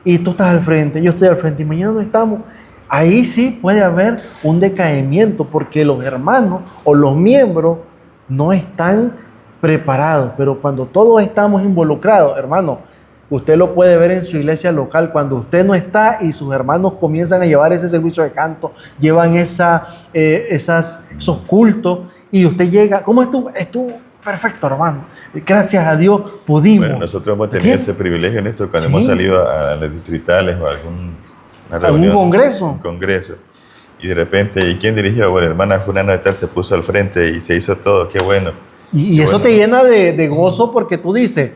y tú estás al frente, yo estoy al frente y mañana no estamos. Ahí sí puede haber un decaimiento porque los hermanos o los miembros no están preparados. Pero cuando todos estamos involucrados, hermano, usted lo puede ver en su iglesia local, cuando usted no está y sus hermanos comienzan a llevar ese servicio de canto, llevan esos cultos, y usted llega, ¿cómo estuvo? Estuvo perfecto, hermano. Gracias a Dios pudimos. Bueno, nosotros hemos tenido ese privilegio, Néstor, cuando hemos salido a las distritales o a algún congreso. Un congreso. Y de repente, ¿y quién dirigió? Bueno, hermana fulana de tal se puso al frente y se hizo todo. Qué bueno. Y qué eso bueno. te llena de gozo porque tú dices,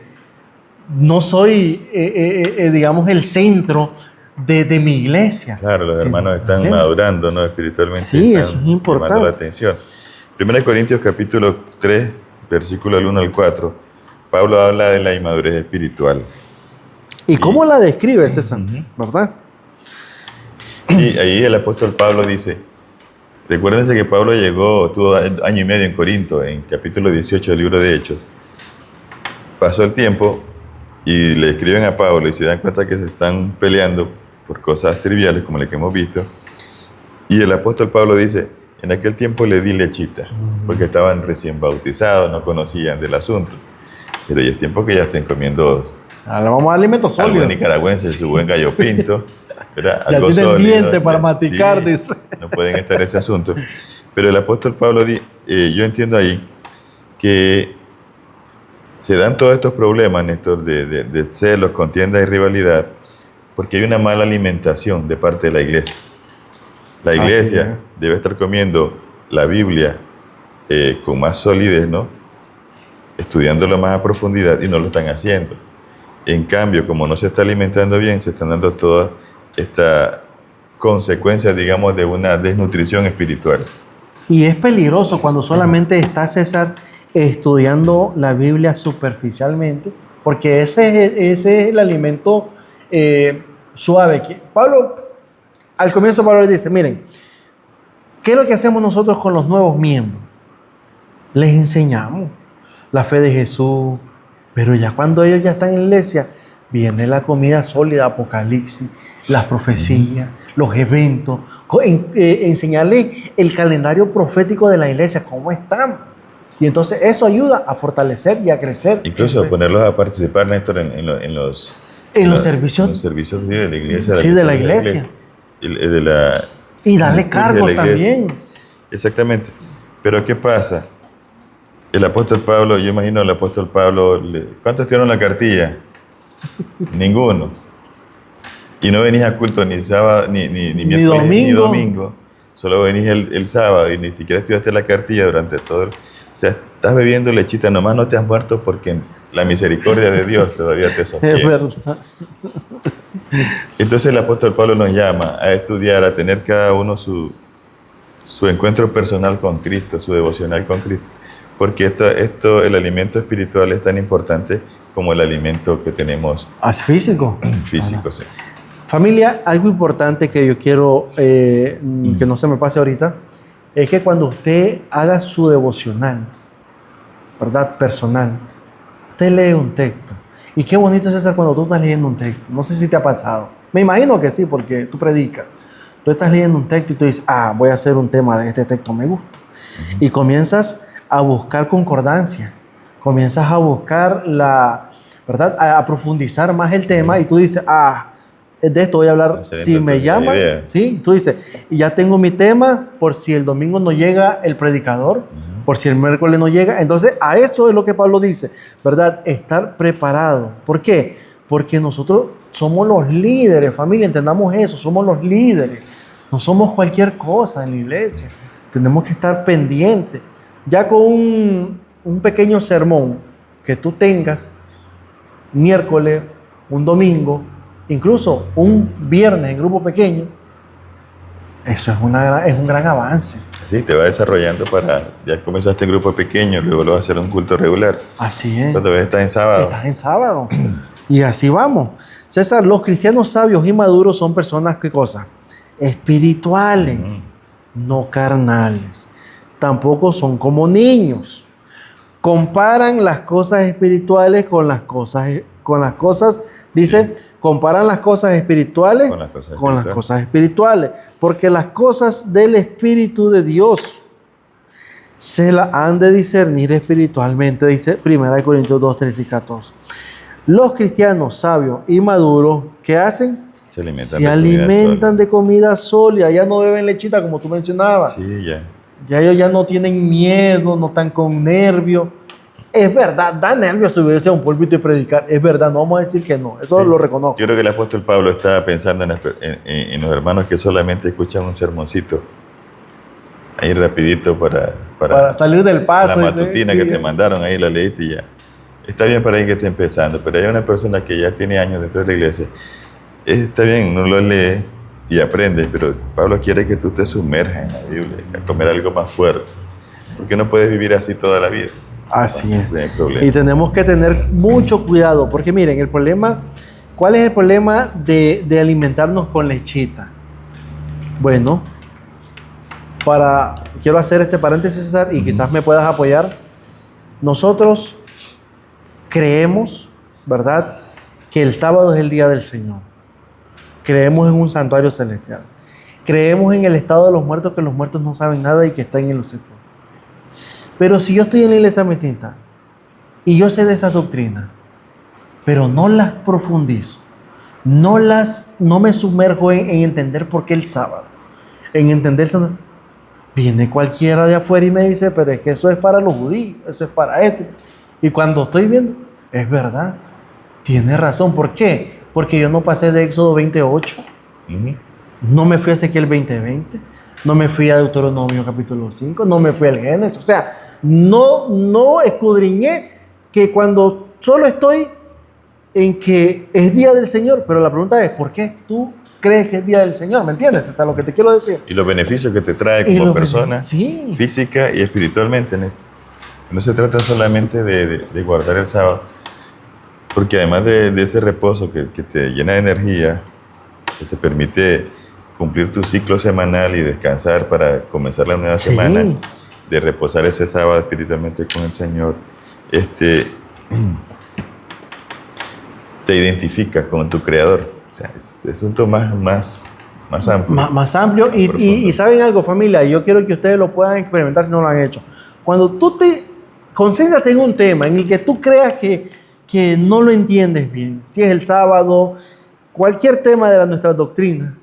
no soy, digamos, el centro de mi iglesia. Claro, los hermanos están ¿entiendes? madurando, ¿no? Espiritualmente. Sí, están eso es importante. llamando la atención. 1 Corintios capítulo 3, versículo del 1 al 4, Pablo habla de la inmadurez espiritual. ¿Y cómo la describe, César? ¿Verdad? Y ahí el apóstol Pablo dice, recuérdense que Pablo tuvo año y medio en Corinto, en capítulo 18 del libro de Hechos. Pasó el tiempo y le escriben a Pablo y se dan cuenta que se están peleando por cosas triviales como las que hemos visto. Y el apóstol Pablo dice, en aquel tiempo le di lechita, porque estaban recién bautizados, no conocían del asunto. Pero ya es tiempo que ya estén comiendo Ahora vamos a alimentos algo sólidos. nicaragüense, su buen gallo pinto. ¿Verdad? Ya Algo tienen sólido, dientes para ya- masticar, sí, dice. no pueden estar en ese asunto. Pero el apóstol Pablo, yo entiendo ahí que se dan todos estos problemas, Néstor, de celos, contienda y rivalidad, porque hay una mala alimentación de parte de la iglesia. La Así iglesia debe estar comiendo la Biblia con más solidez, ¿no? Estudiándolo más a profundidad, y no lo están haciendo. En cambio, como no se está alimentando bien, se están dando todas estas consecuencias, digamos, de una desnutrición espiritual. Y es peligroso cuando solamente está César estudiando la Biblia superficialmente, porque ese es el alimento suave. Al comienzo Pablo le dice, miren, ¿qué es lo que hacemos nosotros con los nuevos miembros? Les enseñamos la fe de Jesús, pero ya cuando ellos ya están en la iglesia, viene la comida sólida, Apocalipsis, las profecías, los eventos, enseñarles el calendario profético de la iglesia, cómo están. Y entonces eso ayuda a fortalecer y a crecer. Incluso ponerlos a participar, Néstor, en los servicios. en los servicios de la iglesia. Sí, de la iglesia. Y darle cargo también. Exactamente. Pero ¿qué pasa? El apóstol Pablo, yo imagino al apóstol Pablo, ¿cuántos tienen la cartilla? Ninguno. Y no venís a culto ni sábado, ni miércoles, ni domingo. Solo venís el sábado y ni siquiera estudiaste la cartilla durante todo el... O sea, estás bebiendo lechita, nomás no te has muerto porque la misericordia de Dios todavía te sostiene. Es verdad. Entonces el apóstol Pablo nos llama a estudiar, a tener cada uno su encuentro personal con Cristo, su devocional con Cristo. Porque el alimento espiritual es tan importante como el alimento que tenemos Físico. físico. Sí. Familia, algo importante que yo quiero que no se me pase ahorita, es que cuando usted haga su devocional, ¿verdad? Personal, usted lee un texto. Y qué bonito es, César, cuando tú estás leyendo un texto. No sé si te ha pasado. Me imagino que sí, porque tú predicas. Tú estás leyendo un texto y tú dices, voy a hacer un tema de este texto, me gusta. Y comienzas a buscar concordancia. Comienzas a buscar ¿verdad? A profundizar más el tema y tú dices, de esto voy a hablar. Si me llaman, ¿sí? Tú dices, y ya tengo mi tema por si el domingo no llega el predicador, por si el miércoles no llega. Entonces, a eso es lo que Pablo dice, ¿verdad? Estar preparado. ¿Por qué? Porque nosotros somos los líderes, familia, entendamos eso, somos los líderes. No somos cualquier cosa en la iglesia. Tenemos que estar pendientes. Ya con un pequeño sermón que tú tengas, miércoles, un domingo, incluso un viernes en grupo pequeño, eso es un gran avance. Sí, te va desarrollando ya comenzaste en grupo pequeño, luego lo vas a hacer un culto regular. Así es. Cuando ves, estás en sábado. Estás en sábado. Y así vamos. César, los cristianos sabios y maduros son personas, ¿qué cosa? Espirituales, no carnales. Tampoco son como niños. Comparan las cosas espirituales con las cosas, dice, comparan las cosas espirituales con las cosas espirituales. Porque las cosas del Espíritu de Dios se las han de discernir espiritualmente, dice 1 Corintios 2, 13 y 14. Los cristianos sabios y maduros, ¿qué hacen? Se alimentan de comida sólida. Ya no beben lechita como tú mencionabas. Sí, ya. Ya ellos ya no tienen miedo, no están con nervios. Es verdad, da nervios subirse a un púlpito y predicar. Es verdad, no vamos a decir que no. Eso lo reconozco. Yo creo que el apóstol Pablo estaba pensando en los hermanos que solamente escuchan un sermoncito. Ahí rapidito para salir del paso. La matutina que te mandaron, ahí la leíste y ya. Está bien para alguien que esté empezando, pero hay una persona que ya tiene años dentro de la iglesia. Está bien, uno lo lee y aprende, pero Pablo quiere que tú te sumerjas en la Biblia, a comer algo más fuerte. Porque no puedes vivir así toda la vida. Así es. No hay problema. Y tenemos que tener mucho cuidado, porque miren, el problema, ¿cuál es el problema de alimentarnos con lechita? Bueno, quiero hacer este paréntesis, César, y quizás me puedas apoyar. Nosotros creemos, ¿verdad?, que el sábado es el día del Señor. Creemos en un santuario celestial. Creemos en el estado de los muertos, que los muertos no saben nada y que están en los sepulcros. Pero si yo estoy en la iglesia adventista y yo sé de esas doctrinas, pero no las profundizo, no me sumerjo en entender por qué el sábado, en entender, viene cualquiera de afuera y me dice, pero es que eso es para los judíos, eso es para este. Y cuando estoy viendo, es verdad, tiene razón. ¿Por qué? Porque yo no pasé de Éxodo 28, no me fui a Ezequiel 20:20, no me fui a Deuteronomio capítulo 5, no me fui al Génesis. O sea, no escudriñé, que cuando solo estoy en que es día del Señor, pero la pregunta es, ¿por qué tú crees que es día del Señor? ¿Me entiendes? Eso es lo que te quiero decir. Y los beneficios que te trae como persona, física y espiritualmente. No se trata solamente de guardar el sábado, porque además de ese reposo que te llena de energía, que te permite cumplir tu ciclo semanal y descansar para comenzar la nueva semana, de reposar ese sábado espiritualmente con el Señor, te identifica con tu Creador. O sea, es un asunto más amplio. Más amplio. Y ¿saben algo, familia? Yo quiero que ustedes lo puedan experimentar si no lo han hecho. Cuando tú concéntrate en un tema en el que tú creas que no lo entiendes bien, si es el sábado, cualquier tema de nuestras doctrinas,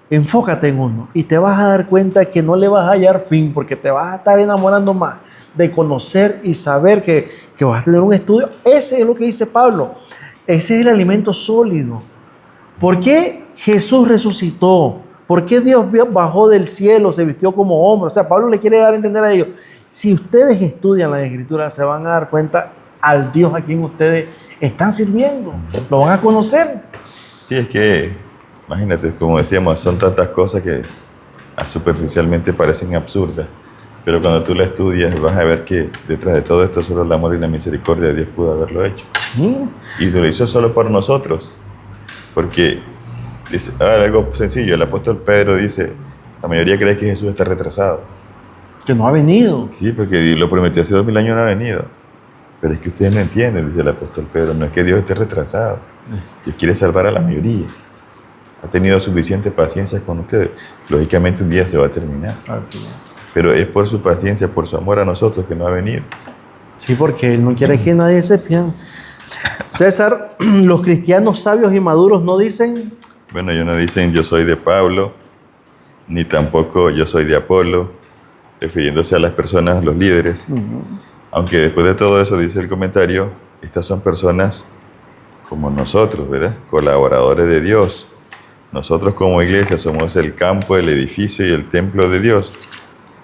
enfócate en uno y te vas a dar cuenta que no le vas a hallar fin, porque te vas a estar enamorando más de conocer y saber que vas a tener un estudio. Ese es lo que dice Pablo. Ese es el alimento sólido. ¿Por qué Jesús resucitó? ¿Por qué Dios bajó del cielo, se vistió como hombre? O sea, Pablo le quiere dar a entender a ellos. Si ustedes estudian la Escritura, se van a dar cuenta al Dios a quien ustedes están sirviendo. Lo van a conocer. Sí, es que, imagínate, como decíamos, son tantas cosas que superficialmente parecen absurdas. Pero cuando tú la estudias, vas a ver que detrás de todo esto solo el amor y la misericordia de Dios pudo haberlo hecho. Sí. Y lo hizo solo por nosotros. Porque, dice, algo sencillo, el apóstol Pedro dice, la mayoría cree que Jesús está retrasado. Que no ha venido. Sí, porque lo prometió hace 2000 años, no ha venido. Pero es que ustedes no entienden, dice el apóstol Pedro, no es que Dios esté retrasado. Dios quiere salvar a la mayoría. Ha tenido suficiente paciencia con ustedes. Lógicamente un día se va a terminar. Así es. Pero es por su paciencia, por su amor a nosotros que no ha venido. Sí, porque Él no quiere que nadie se pierda. César, los cristianos sabios y maduros no dicen... Bueno, ellos no dicen yo soy de Pablo, ni tampoco yo soy de Apolo, refiriéndose a las personas, los líderes. Aunque después de todo eso, dice el comentario, estas son personas como nosotros, ¿verdad? Colaboradores de Dios. Nosotros como iglesia somos el campo, el edificio y el templo de Dios.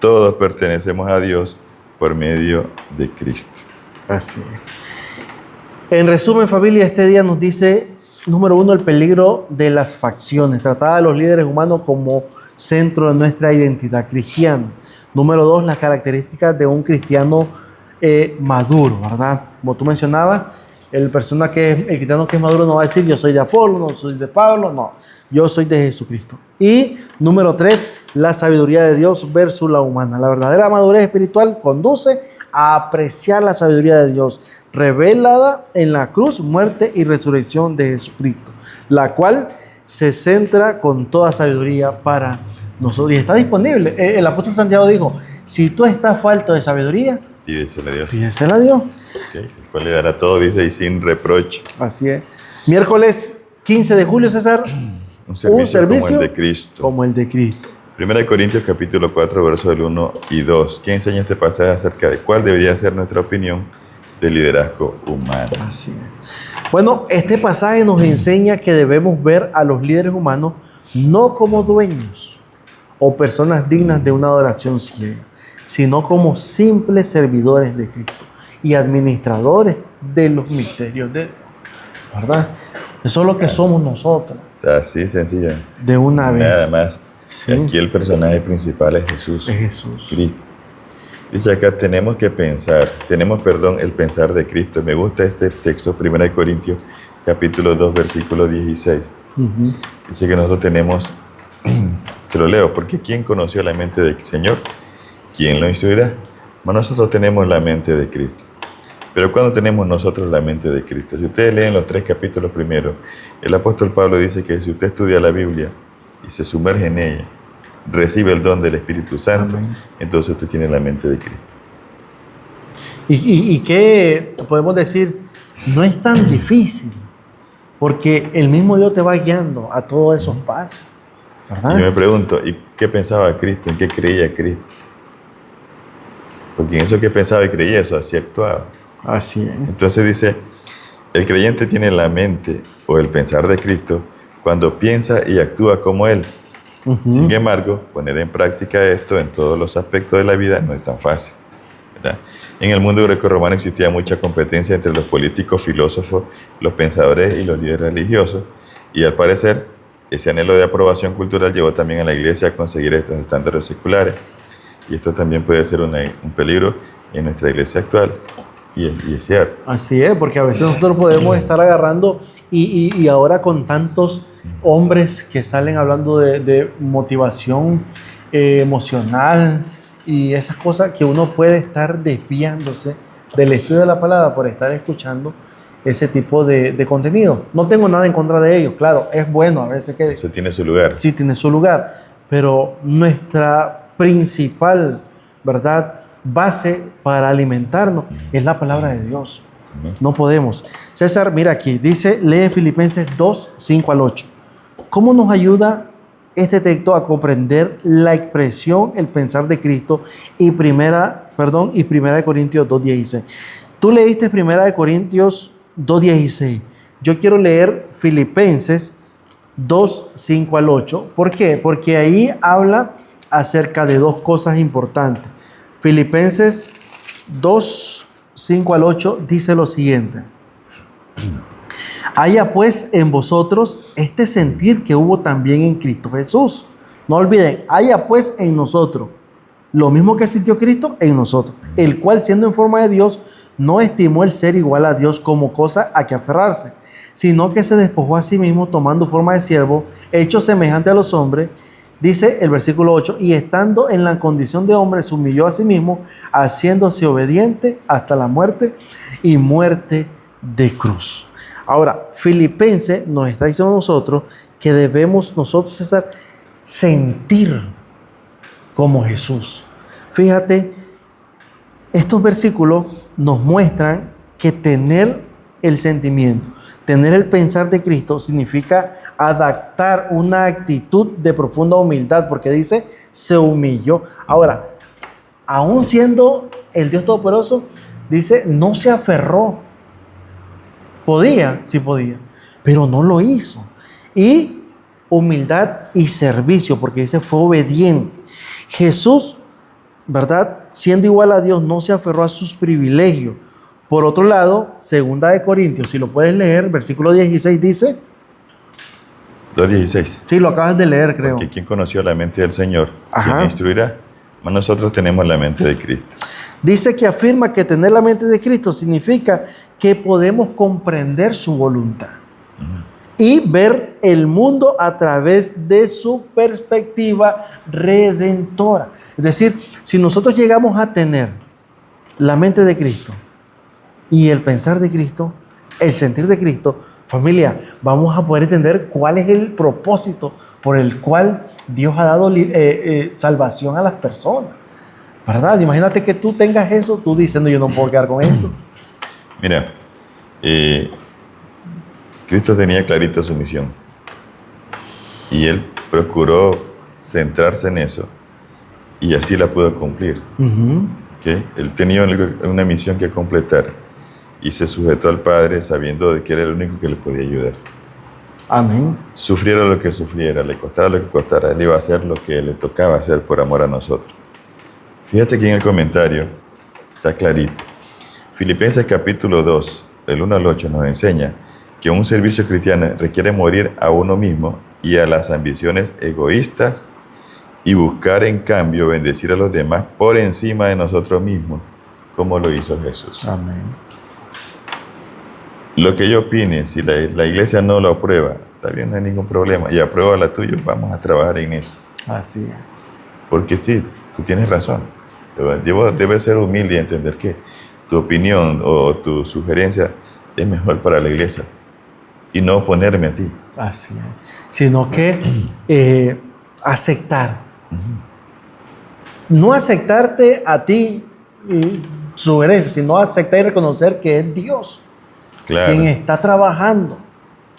Todos pertenecemos a Dios por medio de Cristo. Así es. En resumen, familia, este día nos dice, número 1, el peligro de las facciones. Tratar a los líderes humanos como centro de nuestra identidad cristiana. Número 2, las características de un cristiano maduro, ¿verdad? Como tú mencionabas, El cristiano que es maduro no va a decir yo soy de Apolo, no soy de Pablo, no. Yo soy de Jesucristo. Y número 3, la sabiduría de Dios versus la humana. La verdadera madurez espiritual conduce a apreciar la sabiduría de Dios, revelada en la cruz, muerte y resurrección de Jesucristo, la cual se centra con toda sabiduría para nosotros. Y está disponible. El apóstol Santiago dijo, si tú estás falto de sabiduría, Pídesela a Dios. pídesela a Dios. Okay. El cual le dará todo, dice, y sin reproche. Así es. Miércoles 15 de julio, César. Un servicio como el de Cristo. Como el de Cristo. 1 Corintios capítulo 4, versos del 1 y 2. ¿Qué enseña este pasaje acerca de cuál debería ser nuestra opinión del liderazgo humano? Así es. Bueno, este pasaje nos enseña que debemos ver a los líderes humanos no como dueños o personas dignas de una adoración ciega, sino como simples servidores de Cristo y administradores de los misterios de Dios. ¿Verdad? Eso es lo que somos nosotros. Así sencillo. De una vez. Nada más. Sí. Aquí el personaje principal es Jesús. Es Jesús. Cristo. Dice acá, tenemos el pensar de Cristo. Me gusta este texto, 1 Corintios capítulo 2, versículo 16. Uh-huh. Dice que nosotros tenemos, se lo leo, porque ¿quién conoció la mente del Señor? ¿Quién lo instruirá? Mas nosotros tenemos la mente de Cristo. Pero ¿cuándo tenemos nosotros la mente de Cristo? Si ustedes leen los 3 capítulos primero, el apóstol Pablo dice que si usted estudia la Biblia y se sumerge en ella, recibe el don del Espíritu Santo, amén, entonces usted tiene la mente de Cristo. Y que podemos decir, no es tan difícil, porque el mismo Dios te va guiando a todos esos pasos, ¿verdad? Yo me pregunto, ¿y qué pensaba Cristo? ¿En qué creía Cristo? Porque en eso que pensaba y creía, eso así actuaba. Así es. Entonces dice, el creyente tiene la mente o el pensar de Cristo cuando piensa y actúa como Él. Uh-huh. Sin embargo, poner en práctica esto en todos los aspectos de la vida no es tan fácil, ¿verdad? En el mundo grecorromano existía mucha competencia entre los políticos, filósofos, los pensadores y los líderes religiosos, y al parecer ese anhelo de aprobación cultural llevó también a la iglesia a conseguir estos estándares seculares, y esto también puede ser un peligro en nuestra iglesia actual. Y es cierto. Así es, porque a veces nosotros podemos estar agarrando y ahora con tantos hombres que salen hablando de motivación emocional y esas cosas, que uno puede estar desviándose del estudio de la palabra por estar escuchando ese tipo de contenido. No tengo nada en contra de ellos, claro, es bueno a veces que... Eso tiene su lugar. Sí, tiene su lugar, pero nuestra principal, ¿verdad?, base para alimentarnos es la palabra de Dios. No podemos. César, mira aquí, dice, lee Filipenses 2, 5 al 8. ¿Cómo nos ayuda este texto a comprender la expresión, el pensar de Cristo y primera de Corintios 2, 16? Tú leíste primera de Corintios 2, 16. Yo quiero leer Filipenses 2, 5 al 8. ¿Por qué? Porque ahí habla acerca de dos cosas importantes. Filipenses 2, 5 al 8 dice lo siguiente. Haya pues en vosotros este sentir que hubo también en Cristo Jesús. No olviden, haya pues en nosotros lo mismo que sintió Cristo en nosotros, el cual siendo en forma de Dios no estimó el ser igual a Dios como cosa a que aferrarse, sino que se despojó a sí mismo tomando forma de siervo, hecho semejante a los hombres. Dice el versículo 8, y estando en la condición de hombre, se humilló a sí mismo, haciéndose obediente hasta la muerte y muerte de cruz. Ahora, Filipenses nos está diciendo a nosotros que debemos nosotros, César, sentir como Jesús. Fíjate, estos versículos nos muestran que tener el sentimiento, tener el pensar de Cristo significa adaptar una actitud de profunda humildad, porque dice, se humilló. Ahora, aún siendo el Dios Todopoderoso, dice, no se aferró. Podía, sí podía, pero no lo hizo. Y humildad y servicio, porque dice, fue obediente. Jesús, ¿verdad?, siendo igual a Dios, no se aferró a sus privilegios. Por otro lado, 2 de Corintios, si lo puedes leer, versículo 16 dice... 2:16. Sí, lo acabas de leer, creo. Porque ¿quién conoció la mente del Señor? Ajá. ¿Quién instruirá? Mas nosotros tenemos la mente de Cristo. Dice que afirma que tener la mente de Cristo significa que podemos comprender su voluntad y ver el mundo a través de su perspectiva redentora. Es decir, si nosotros llegamos a tener la mente de Cristo y el pensar de Cristo, el sentir de Cristo, familia, vamos a poder entender cuál es el propósito por el cual Dios ha dado salvación a las personas. ¿Verdad? Imagínate que tú tengas eso, tú diciendo, yo no puedo quedar con esto. Mira, Cristo tenía clarita su misión y Él procuró centrarse en eso y así la pudo cumplir. ¿Okay? Él tenía una misión que completar y se sujetó al Padre sabiendo de que era el único que le podía ayudar. Amén. Sufriera lo que sufriera, le costara lo que costara, Él iba a hacer lo que le tocaba hacer por amor a nosotros. Fíjate que en el comentario está clarito. Filipenses capítulo 2, del 1 al 8, nos enseña que un servicio cristiano requiere morir a uno mismo y a las ambiciones egoístas y buscar en cambio bendecir a los demás por encima de nosotros mismos, como lo hizo Jesús. Amén. Lo que yo opine, si la iglesia no lo aprueba, está bien, no hay ningún problema, y aprueba la tuya, vamos a trabajar en eso. Así es. Porque sí, tú tienes razón. Debes ser humilde y entender que tu opinión o tu sugerencia es mejor para la iglesia y no oponerme a ti. Así es. Sino que aceptar. No aceptarte a ti sugerencia, sino aceptar y reconocer que es Dios Claro. quien está trabajando,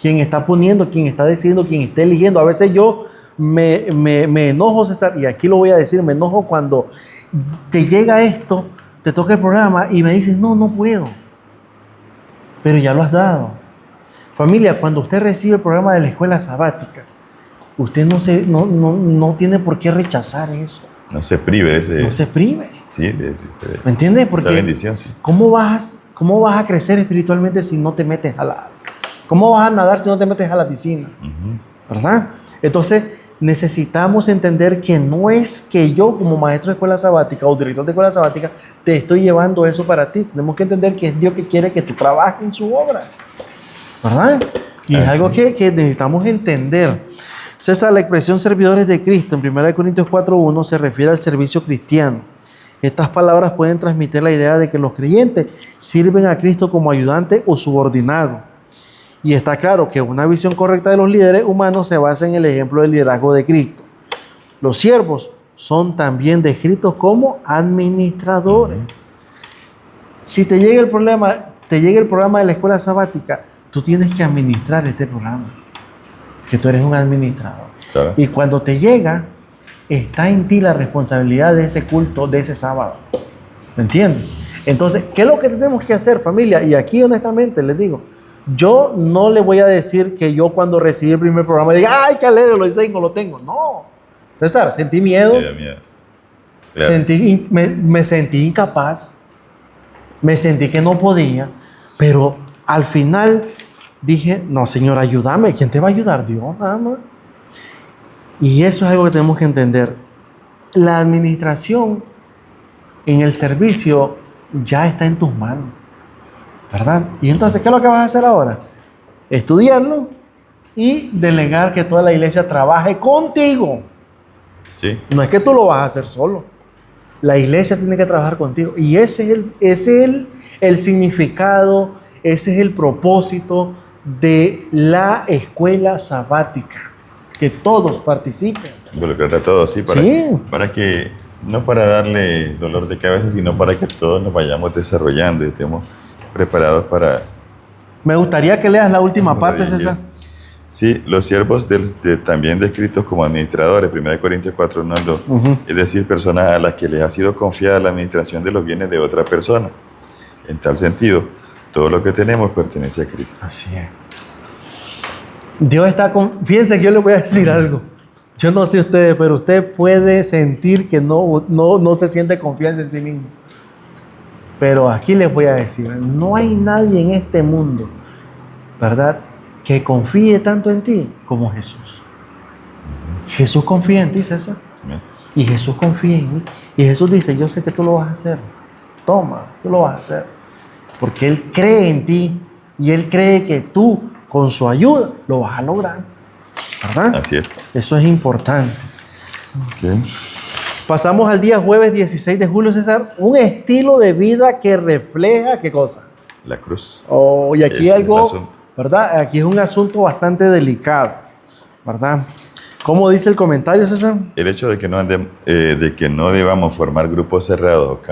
quien está poniendo, quien está decidiendo, quien está eligiendo. A veces yo me enojo, César, y aquí lo voy a decir, me enojo cuando te llega esto, te toca el programa y me dices, no puedo. Pero ya lo has dado. Familia, cuando usted recibe el programa de la escuela sabática, usted no tiene por qué rechazar eso. No se prive de ese... No se prive. Sí, ¿Me entiendes? Porque esa bendición, sí. ¿cómo vas a crecer espiritualmente si no te metes ¿Cómo vas a nadar si no te metes a la piscina? ¿Verdad? Entonces, necesitamos entender que no es que yo como maestro de escuela sabática o director de escuela sabática te estoy llevando eso para ti. Tenemos que entender que es Dios que quiere que tú trabajes en su obra. ¿Verdad? Y es algo que necesitamos entender. César, la expresión servidores de Cristo en 1 Corintios 4:1 se refiere al servicio cristiano. Estas palabras pueden transmitir la idea de que los creyentes sirven a Cristo como ayudante o subordinado. Y está claro que una visión correcta de los líderes humanos se basa en el ejemplo del liderazgo de Cristo. Los siervos son también descritos como administradores. Si te llega el programa de la escuela sabática, tú tienes que administrar este programa, que tú eres un administrador. Claro. Y cuando te llega, está en ti la responsabilidad de ese culto, de ese sábado. ¿Me entiendes? Entonces, ¿qué es lo que tenemos que hacer, familia? Y aquí honestamente les digo, yo no le voy a decir que yo cuando recibí el primer programa diga, ¡ay, qué alegre, lo tengo! No. César, sentí miedo. Miedo. Claro. Me sentí incapaz. Me sentí que no podía. Pero al final dije, no, Señor, ayúdame. ¿Quién te va a ayudar? Dios, nada más. Y eso es algo que tenemos que entender. La administración en el servicio ya está en tus manos. ¿Verdad? Y entonces, ¿qué es lo que vas a hacer ahora? Estudiarlo y delegar que toda la iglesia trabaje contigo. Sí. No es que tú lo vas a hacer solo. La iglesia tiene que trabajar contigo. Y ese es el significado, ese es el propósito de la escuela sabática. Que todos participen. Involucrar a todos, sí, para que, no para darle dolor de cabeza, sino para que todos nos vayamos desarrollando y estemos preparados para... Me gustaría que leas la última parte, César. Sí, los siervos también descritos como administradores, 1 Corintios 4:1 al 2, es decir, personas a las que les ha sido confiada la administración de los bienes de otra persona. En tal sentido, todo lo que tenemos pertenece a Cristo. Así es. Dios está fíjense que yo les voy a decir algo. Yo no sé ustedes, pero usted puede sentir que no se siente confianza en sí mismo. Pero aquí les voy a decir, no hay nadie en este mundo, ¿verdad?, que confíe tanto en ti como Jesús. Jesús confía en ti, César. Y Jesús confía en mí. Y Jesús dice, yo sé que tú lo vas a hacer. toma, tú lo vas a hacer. Porque Él cree en ti y Él cree que tú, con su ayuda, lo vas a lograr. ¿Verdad? Así es. Eso es importante. Ok. Pasamos al día jueves 16 de julio, César. Un estilo de vida que refleja, ¿qué cosa? La cruz. Oh, y aquí Ese es el algo, asunto. ¿verdad? Aquí es un asunto bastante delicado, ¿verdad? ¿Cómo dice el comentario, César? El hecho de que no debamos formar grupos cerrados o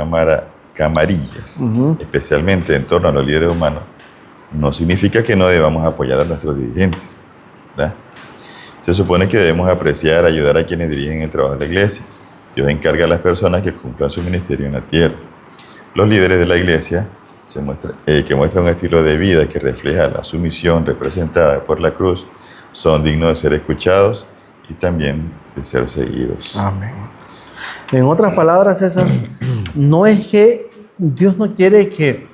camarillas, especialmente en torno a los líderes humanos, no significa que no debamos apoyar a nuestros dirigentes, ¿verdad? Se supone que debemos apreciar, ayudar a quienes dirigen el trabajo de la iglesia. Dios encarga a las personas que cumplan su ministerio en la tierra. Los líderes de la iglesia que muestran un estilo de vida que refleja la sumisión representada por la cruz son dignos de ser escuchados y también de ser seguidos. Amén. En otras palabras, César, no es que Dios no quiere que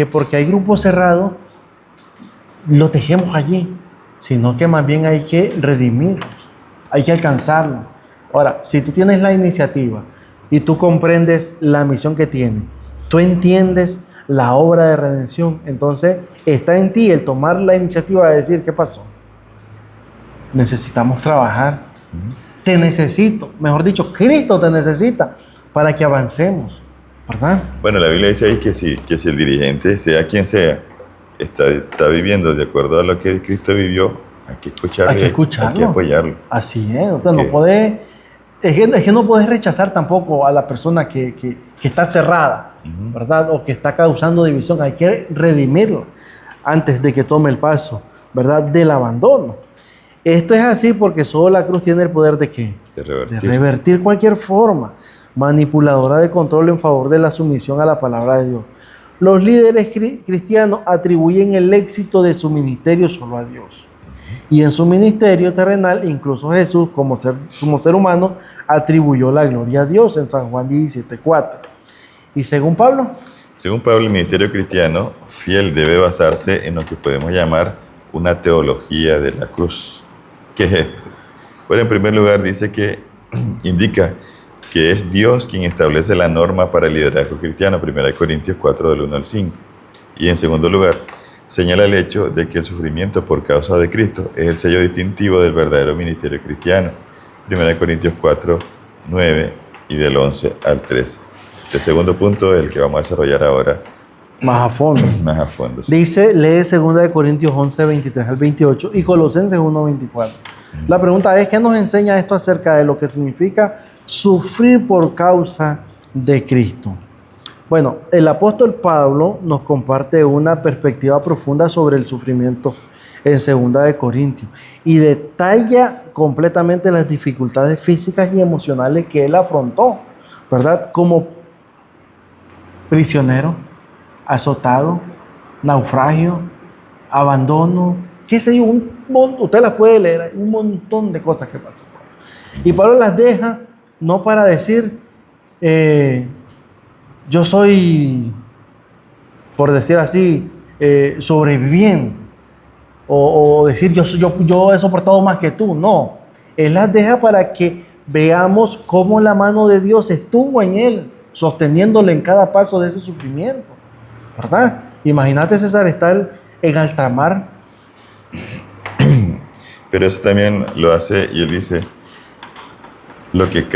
porque hay grupos cerrados, lo dejemos allí, sino que más bien hay que redimirlos, hay que alcanzarlos. Ahora, si tú tienes la iniciativa y tú comprendes la misión que tiene, tú entiendes la obra de redención, entonces está en ti el tomar la iniciativa de decir, ¿qué pasó? Necesitamos trabajar. Te necesito, mejor dicho, Cristo te necesita para que avancemos, ¿verdad? Bueno, la Biblia dice ahí que si el dirigente, sea quien sea, está viviendo de acuerdo a lo que Cristo vivió, hay que escucharlo. Hay que escucharlo. Hay que apoyarlo. Así es, o sea, no puedes, es que no puedes rechazar tampoco a la persona que está cerrada, ¿verdad? O que está causando división. Hay que redimirlo antes de que tome el paso, ¿verdad? Del abandono. Esto es así porque solo la cruz tiene el poder ¿de qué? De revertir. De revertir cualquier forma manipuladora de control en favor de la sumisión a la palabra de Dios. Los líderes cristianos atribuyen el éxito de su ministerio solo a Dios. Y en su ministerio terrenal, incluso Jesús, como ser humano, atribuyó la gloria a Dios en San Juan 17:4. ¿Y según Pablo? Según Pablo, el ministerio cristiano fiel debe basarse en lo que podemos llamar una teología de la cruz. ¿Qué es esto? Bueno, en primer lugar dice que indica que es Dios quien establece la norma para el liderazgo cristiano, 1 Corintios 4, del 1 al 5. Y en segundo lugar, señala el hecho de que el sufrimiento por causa de Cristo es el sello distintivo del verdadero ministerio cristiano, 1 Corintios 4, 9 y del 11 al 13. Este segundo punto es el que vamos a desarrollar ahora. Más a fondo. Más a fondo. Sí. Dice, lee 2 Corintios 11, 23 al 28 y Colosenses 1, 24. La pregunta es, ¿qué nos enseña esto acerca de lo que significa sufrir por causa de Cristo? Bueno, el apóstol Pablo nos comparte una perspectiva profunda sobre el sufrimiento en 2 Corintios y detalla completamente las dificultades físicas y emocionales que él afrontó, ¿verdad? Como prisionero, azotado, naufragio, abandono, qué sé yo, usted las puede leer, hay un montón de cosas que pasó. Y Pablo las deja no para decir, yo soy, por decir así, sobreviviente, o decir, yo he soportado más que tú. No, él las deja para que veamos cómo la mano de Dios estuvo en él, sosteniéndole en cada paso de ese sufrimiento, ¿verdad? Imagínate, César, estar en alta mar. Pero eso también lo hace, y él dice, lo que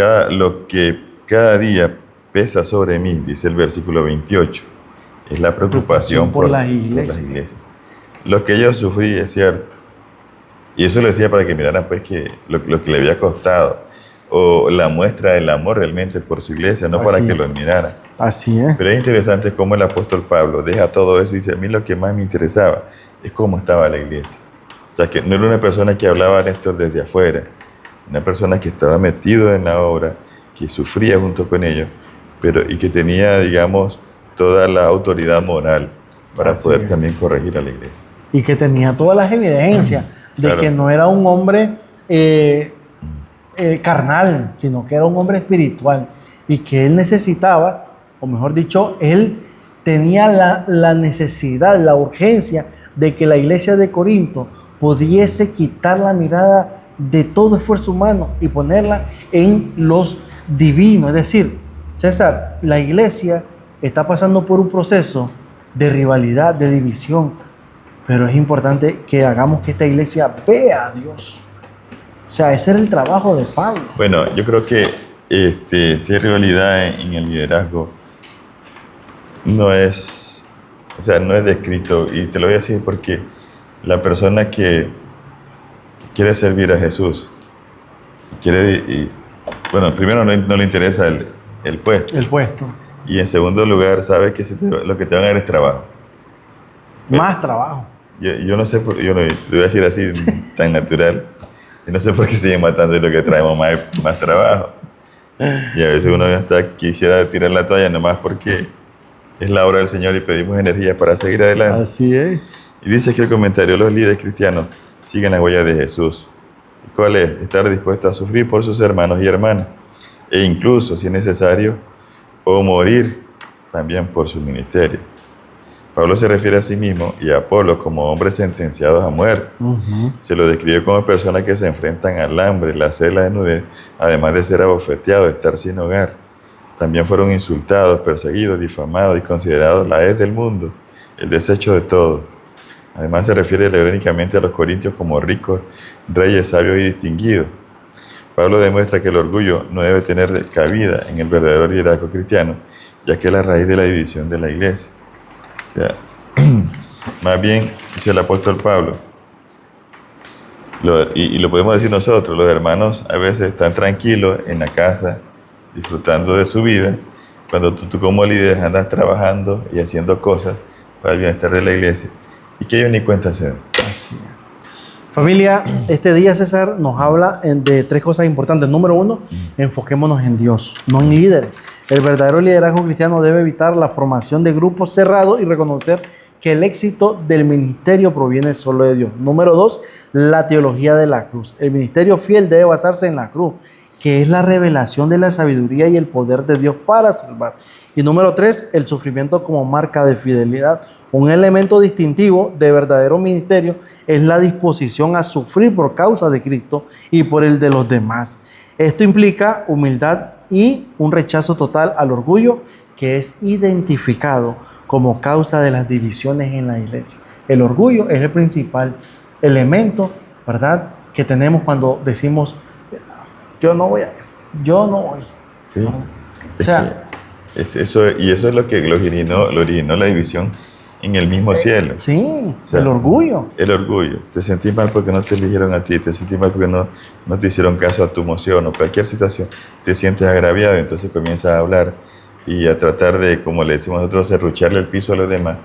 cada día pesa sobre mí, dice el versículo 28, es la preocupación por las iglesias. Lo que yo sufrí es cierto. Y eso lo decía para que miraran pues que lo que le había costado, o la muestra del amor realmente por su iglesia, no para que lo admiraran. Así es. Pero es interesante cómo el apóstol Pablo deja todo eso y dice, a mí lo que más me interesaba es cómo estaba la iglesia. O sea, que no era una persona que hablaba de esto desde afuera, una persona que estaba metido en la obra, que sufría junto con ellos, y que tenía, digamos, toda la autoridad moral para poder también corregir a la iglesia. Y que tenía todas las evidencias de que no era un hombre carnal, sino que era un hombre espiritual y que él necesitaba, o mejor dicho, él tenía la necesidad, la urgencia de que la iglesia de Corinto pudiese quitar la mirada de todo esfuerzo humano y ponerla en los divinos. Es decir, César, la iglesia está pasando por un proceso de rivalidad, de división, pero es importante que hagamos que esta iglesia vea a Dios. O sea, ese era el trabajo de Pablo. Bueno, yo creo que si hay rivalidad en el liderazgo, no es de Cristo. Y te lo voy a decir porque la persona que quiere servir a Jesús, primero no le interesa el puesto. El puesto. Y en segundo lugar, sabe que lo que te van a dar es trabajo. Más trabajo. Yo no sé, yo lo voy a decir así, tan natural. Yo no sé por qué siguen matando lo que traemos más trabajo. Y a veces uno hasta quisiera tirar la toalla nomás porque es la obra del Señor y pedimos energía para seguir adelante. Así es. Y dice aquí el comentario, los líderes cristianos siguen la huella de Jesús. ¿Cuál es? Estar dispuesto a sufrir por sus hermanos y hermanas. E incluso, si es necesario, o morir también por su ministerio. Pablo se refiere a sí mismo y a Apolo como hombres sentenciados a muerte. Se lo describe como personas que se enfrentan al hambre, la sed, la desnudez, además de ser abofeteados, de estar sin hogar. También fueron insultados, perseguidos, difamados y considerados la hez del mundo, el desecho de todo. Además se refiere irónicamente a los corintios como ricos, reyes, sabios y distinguidos. Pablo demuestra que el orgullo no debe tener cabida en el verdadero liderazgo cristiano, ya que es la raíz de la división de la iglesia. O sea, más bien, dice el apóstol Pablo, y lo podemos decir nosotros, los hermanos a veces están tranquilos en la casa, disfrutando de su vida, cuando tú como líder andas trabajando y haciendo cosas para el bienestar de la iglesia, y que ellos ni cuenta se dan. Así es. Familia, este día César nos habla de 3 cosas importantes. Número 1, enfoquémonos en Dios, no en líderes. El verdadero liderazgo cristiano debe evitar la formación de grupos cerrados y reconocer que el éxito del ministerio proviene solo de Dios. Número 2, la teología de la cruz. El ministerio fiel debe basarse en la cruz, que es la revelación de la sabiduría y el poder de Dios para salvar. Y número 3, el sufrimiento como marca de fidelidad. Un elemento distintivo de verdadero ministerio es la disposición a sufrir por causa de Cristo y por el de los demás. Esto implica humildad y un rechazo total al orgullo, que es identificado como causa de las divisiones en la iglesia. El orgullo es el principal elemento, ¿verdad?, que tenemos cuando decimos: yo no voy. Sí. O sea, eso es lo que lo originó la división en el mismo cielo. Sí, O sea, el orgullo. El orgullo. Te sentís mal porque no te eligieron a ti, te sentís mal porque no te hicieron caso a tu emoción o cualquier situación. Te sientes agraviado, entonces comienzas a hablar y a tratar de, como le decimos nosotros, serrucharle el piso a los demás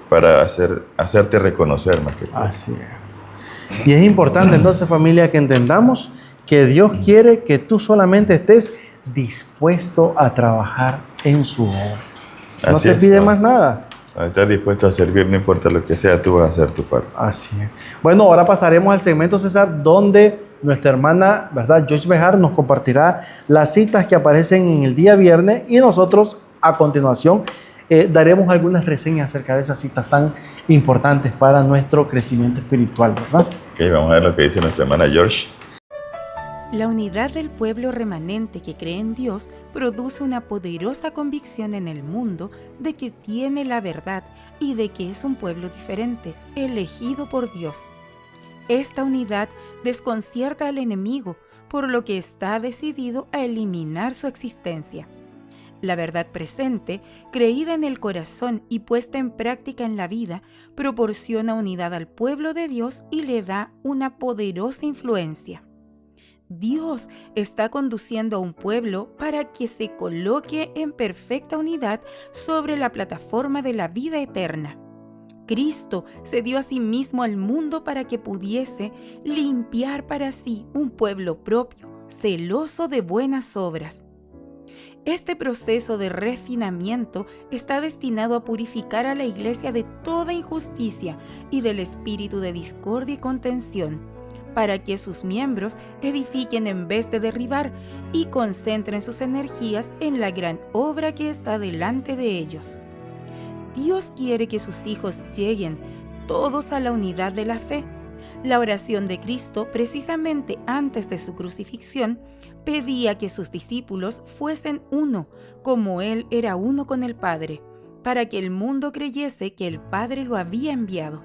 para hacerte reconocer más que todo. Así es. Y es importante entonces, familia, que entendamos que Dios quiere que tú solamente estés dispuesto a trabajar en su obra. No Así te es, pide ¿no? más nada. Estás dispuesto a servir, no importa lo que sea, tú vas a hacer tu parte. Así es. Bueno, ahora pasaremos al segmento, César, donde nuestra hermana, ¿verdad?, Joyce Bejar, nos compartirá las citas que aparecen en el día viernes y nosotros a continuación daremos algunas reseñas acerca de esas citas tan importantes para nuestro crecimiento espiritual, ¿verdad? Ok, vamos a ver lo que dice nuestra hermana George. La unidad del pueblo remanente que cree en Dios produce una poderosa convicción en el mundo de que tiene la verdad y de que es un pueblo diferente, elegido por Dios. Esta unidad desconcierta al enemigo, por lo que está decidido a eliminar su existencia. La verdad presente, creída en el corazón y puesta en práctica en la vida, proporciona unidad al pueblo de Dios y le da una poderosa influencia. Dios está conduciendo a un pueblo para que se coloque en perfecta unidad sobre la plataforma de la vida eterna. Cristo se dio a sí mismo al mundo para que pudiese limpiar para sí un pueblo propio, celoso de buenas obras. Este proceso de refinamiento está destinado a purificar a la iglesia de toda injusticia y del espíritu de discordia y contención, para que sus miembros edifiquen en vez de derribar y concentren sus energías en la gran obra que está delante de ellos. Dios quiere que sus hijos lleguen todos a la unidad de la fe. La oración de Cristo, precisamente antes de su crucifixión, pedía que sus discípulos fuesen uno, como Él era uno con el Padre. para que el mundo creyese que el Padre lo había enviado.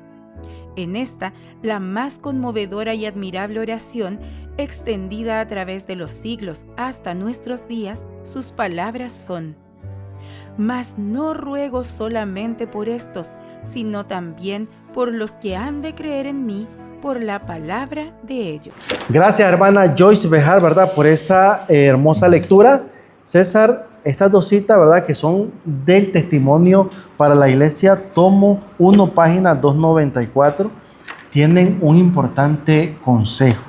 En esta, la más conmovedora y admirable oración, extendida a través de los siglos hasta nuestros días, sus palabras son: «Mas no ruego solamente por estos, sino también por los que han de creer en mí por la palabra de ellos». Gracias, hermana Joyce Bejar, ¿verdad?, por esa hermosa lectura. César, estas dos citas, ¿verdad?, que son del Testimonio para la Iglesia, tomo 1, página 294, tienen un importante consejo.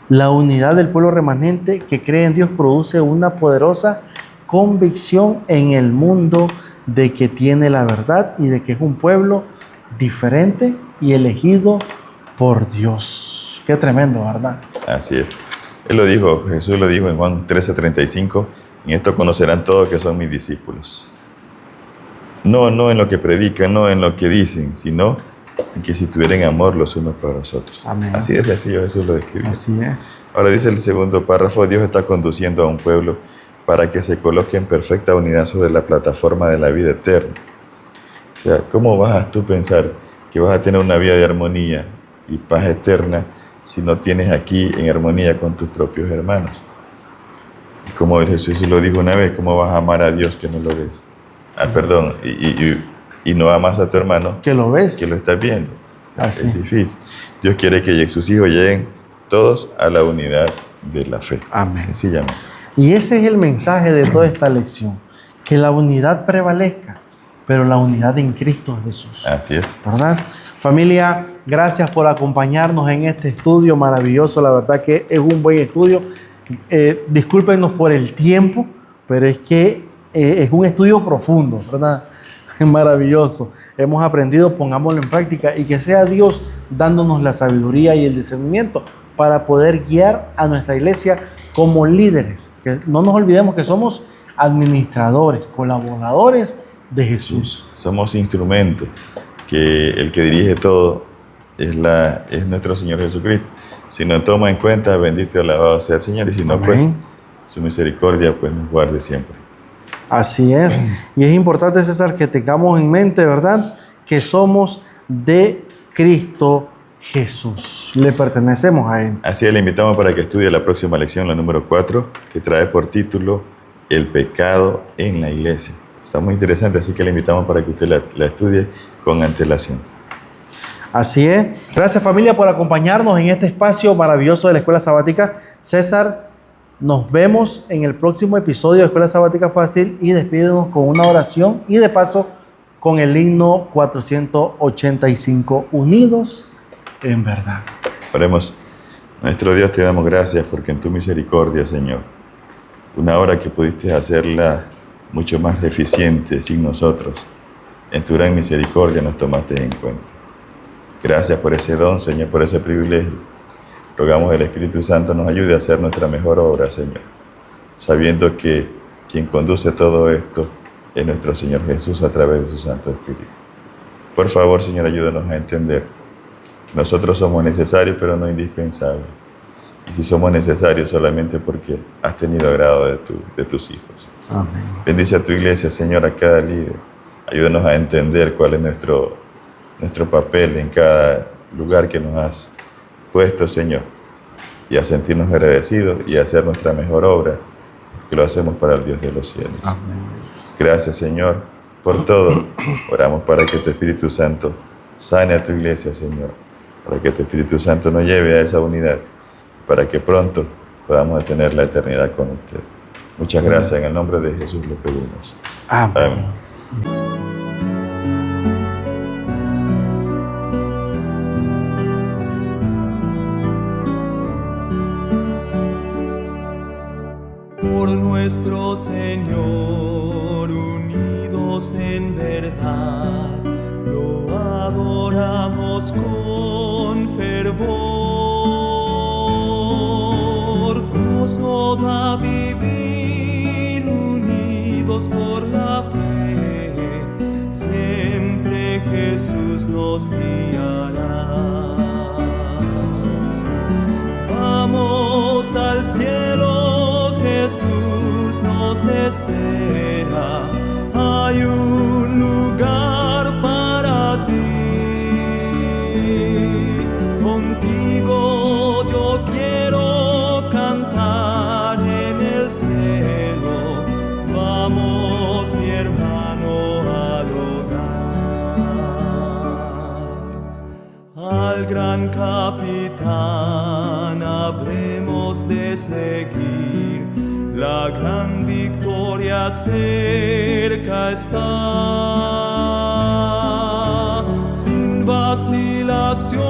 La unidad del pueblo remanente que cree en Dios produce una poderosa convicción en el mundo de que tiene la verdad y de que es un pueblo diferente y elegido por Dios. Qué tremendo, ¿verdad? Así es. Él lo dijo, Jesús lo dijo en Juan 13:35, en esto conocerán todos que son mis discípulos. No en lo que predican, no en lo que dicen, sino en que si tuvieran amor los unos para los otros. Amén. Así de sencillo Jesús lo describió. Así es. Ahora dice el segundo párrafo: Dios está conduciendo a un pueblo para que se coloque en perfecta unidad sobre la plataforma de la vida eterna. O sea, ¿cómo vas a tú pensar que vas a tener una vida de armonía y paz eterna si no tienes aquí en armonía con tus propios hermanos? Como Jesús lo dijo una vez, ¿cómo vas a amar a Dios que no lo ves? Y no amas a tu hermano Que lo ves. que lo estás viendo. O sea, Así. es difícil. Dios quiere que sus hijos lleguen todos a la unidad de la fe. Amén. Sencillamente. Y ese es el mensaje de toda esta lección, que la unidad prevalezca, pero la unidad en Cristo Jesús. Así es. ¿Verdad? Familia, gracias por acompañarnos en este estudio maravilloso. La verdad que es un buen estudio. Discúlpenos por el tiempo, pero es que es un estudio profundo, ¿verdad? Maravilloso. Hemos aprendido, pongámoslo en práctica y que sea Dios dándonos la sabiduría y el discernimiento para poder guiar a nuestra iglesia como líderes. Que no nos olvidemos que somos administradores, colaboradores de Jesús. Somos instrumentos, que el que dirige todo es nuestro Señor Jesucristo. Si nos toma en cuenta, bendito y alabado sea el Señor, y si no, Amén. pues su misericordia pues nos guarde siempre. Así es. Y es importante, César, que tengamos en mente, ¿verdad?, que somos de Cristo Jesús. Le pertenecemos a Él. Así es, le invitamos para que estudie la próxima lección, la número 4, que trae por título El pecado en la iglesia. Está muy interesante, así que le invitamos para que usted la estudie con antelación. Así es. Gracias, familia, por acompañarnos en este espacio maravilloso de la Escuela Sabática. César, nos vemos en el próximo episodio de Escuela Sabática Fácil y despídenos con una oración y de paso con el himno 485, Unidos en Verdad. Oremos. Nuestro Dios, te damos gracias porque en tu misericordia, Señor, una obra que pudiste hacerla mucho más eficiente sin nosotros, en tu gran misericordia nos tomaste en cuenta. Gracias por ese don, Señor, por ese privilegio. Rogamos que el Espíritu Santo nos ayude a hacer nuestra mejor obra, Señor, sabiendo que quien conduce todo esto es nuestro Señor Jesús a través de su Santo Espíritu. Por favor, Señor, ayúdanos a entender que nosotros somos necesarios, pero no indispensables. Y si somos necesarios solamente porque has tenido agrado de tus hijos. Amén. Bendice a tu iglesia, Señor, a cada líder. Ayúdanos a entender cuál es nuestro papel en cada lugar que nos has puesto, Señor, y a sentirnos agradecidos y a hacer nuestra mejor obra, que lo hacemos para el Dios de los cielos. Amén. Gracias, Señor, por todo. Oramos para que tu Espíritu Santo sane a tu iglesia, Señor, para que tu Espíritu Santo nos lleve a esa unidad, para que pronto podamos tener la eternidad con usted. Muchas gracias. En el nombre de Jesús lo pedimos. Amén. Amén. Por nuestro Señor, unidos en verdad, lo adoramos con fervor. Gozo da vivir unidos por la fe, siempre Jesús nos guiará. Vamos al cielo, Jesús nos espera. Hay un capitán habremos de seguir. La gran victoria cerca está. Sin vacilación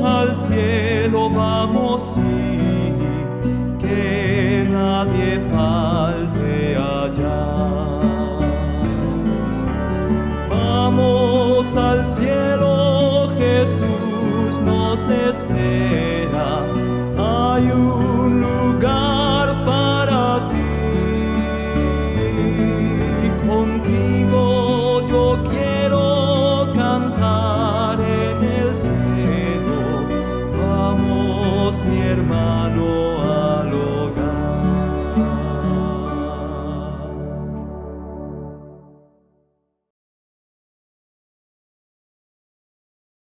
al cielo vamos ir, que nadie falte allá. Vamos al cielo, Jesús nos espera. Hay un lugar para ti. Contigo yo quiero cantar en el cielo. Vamos, mi hermano.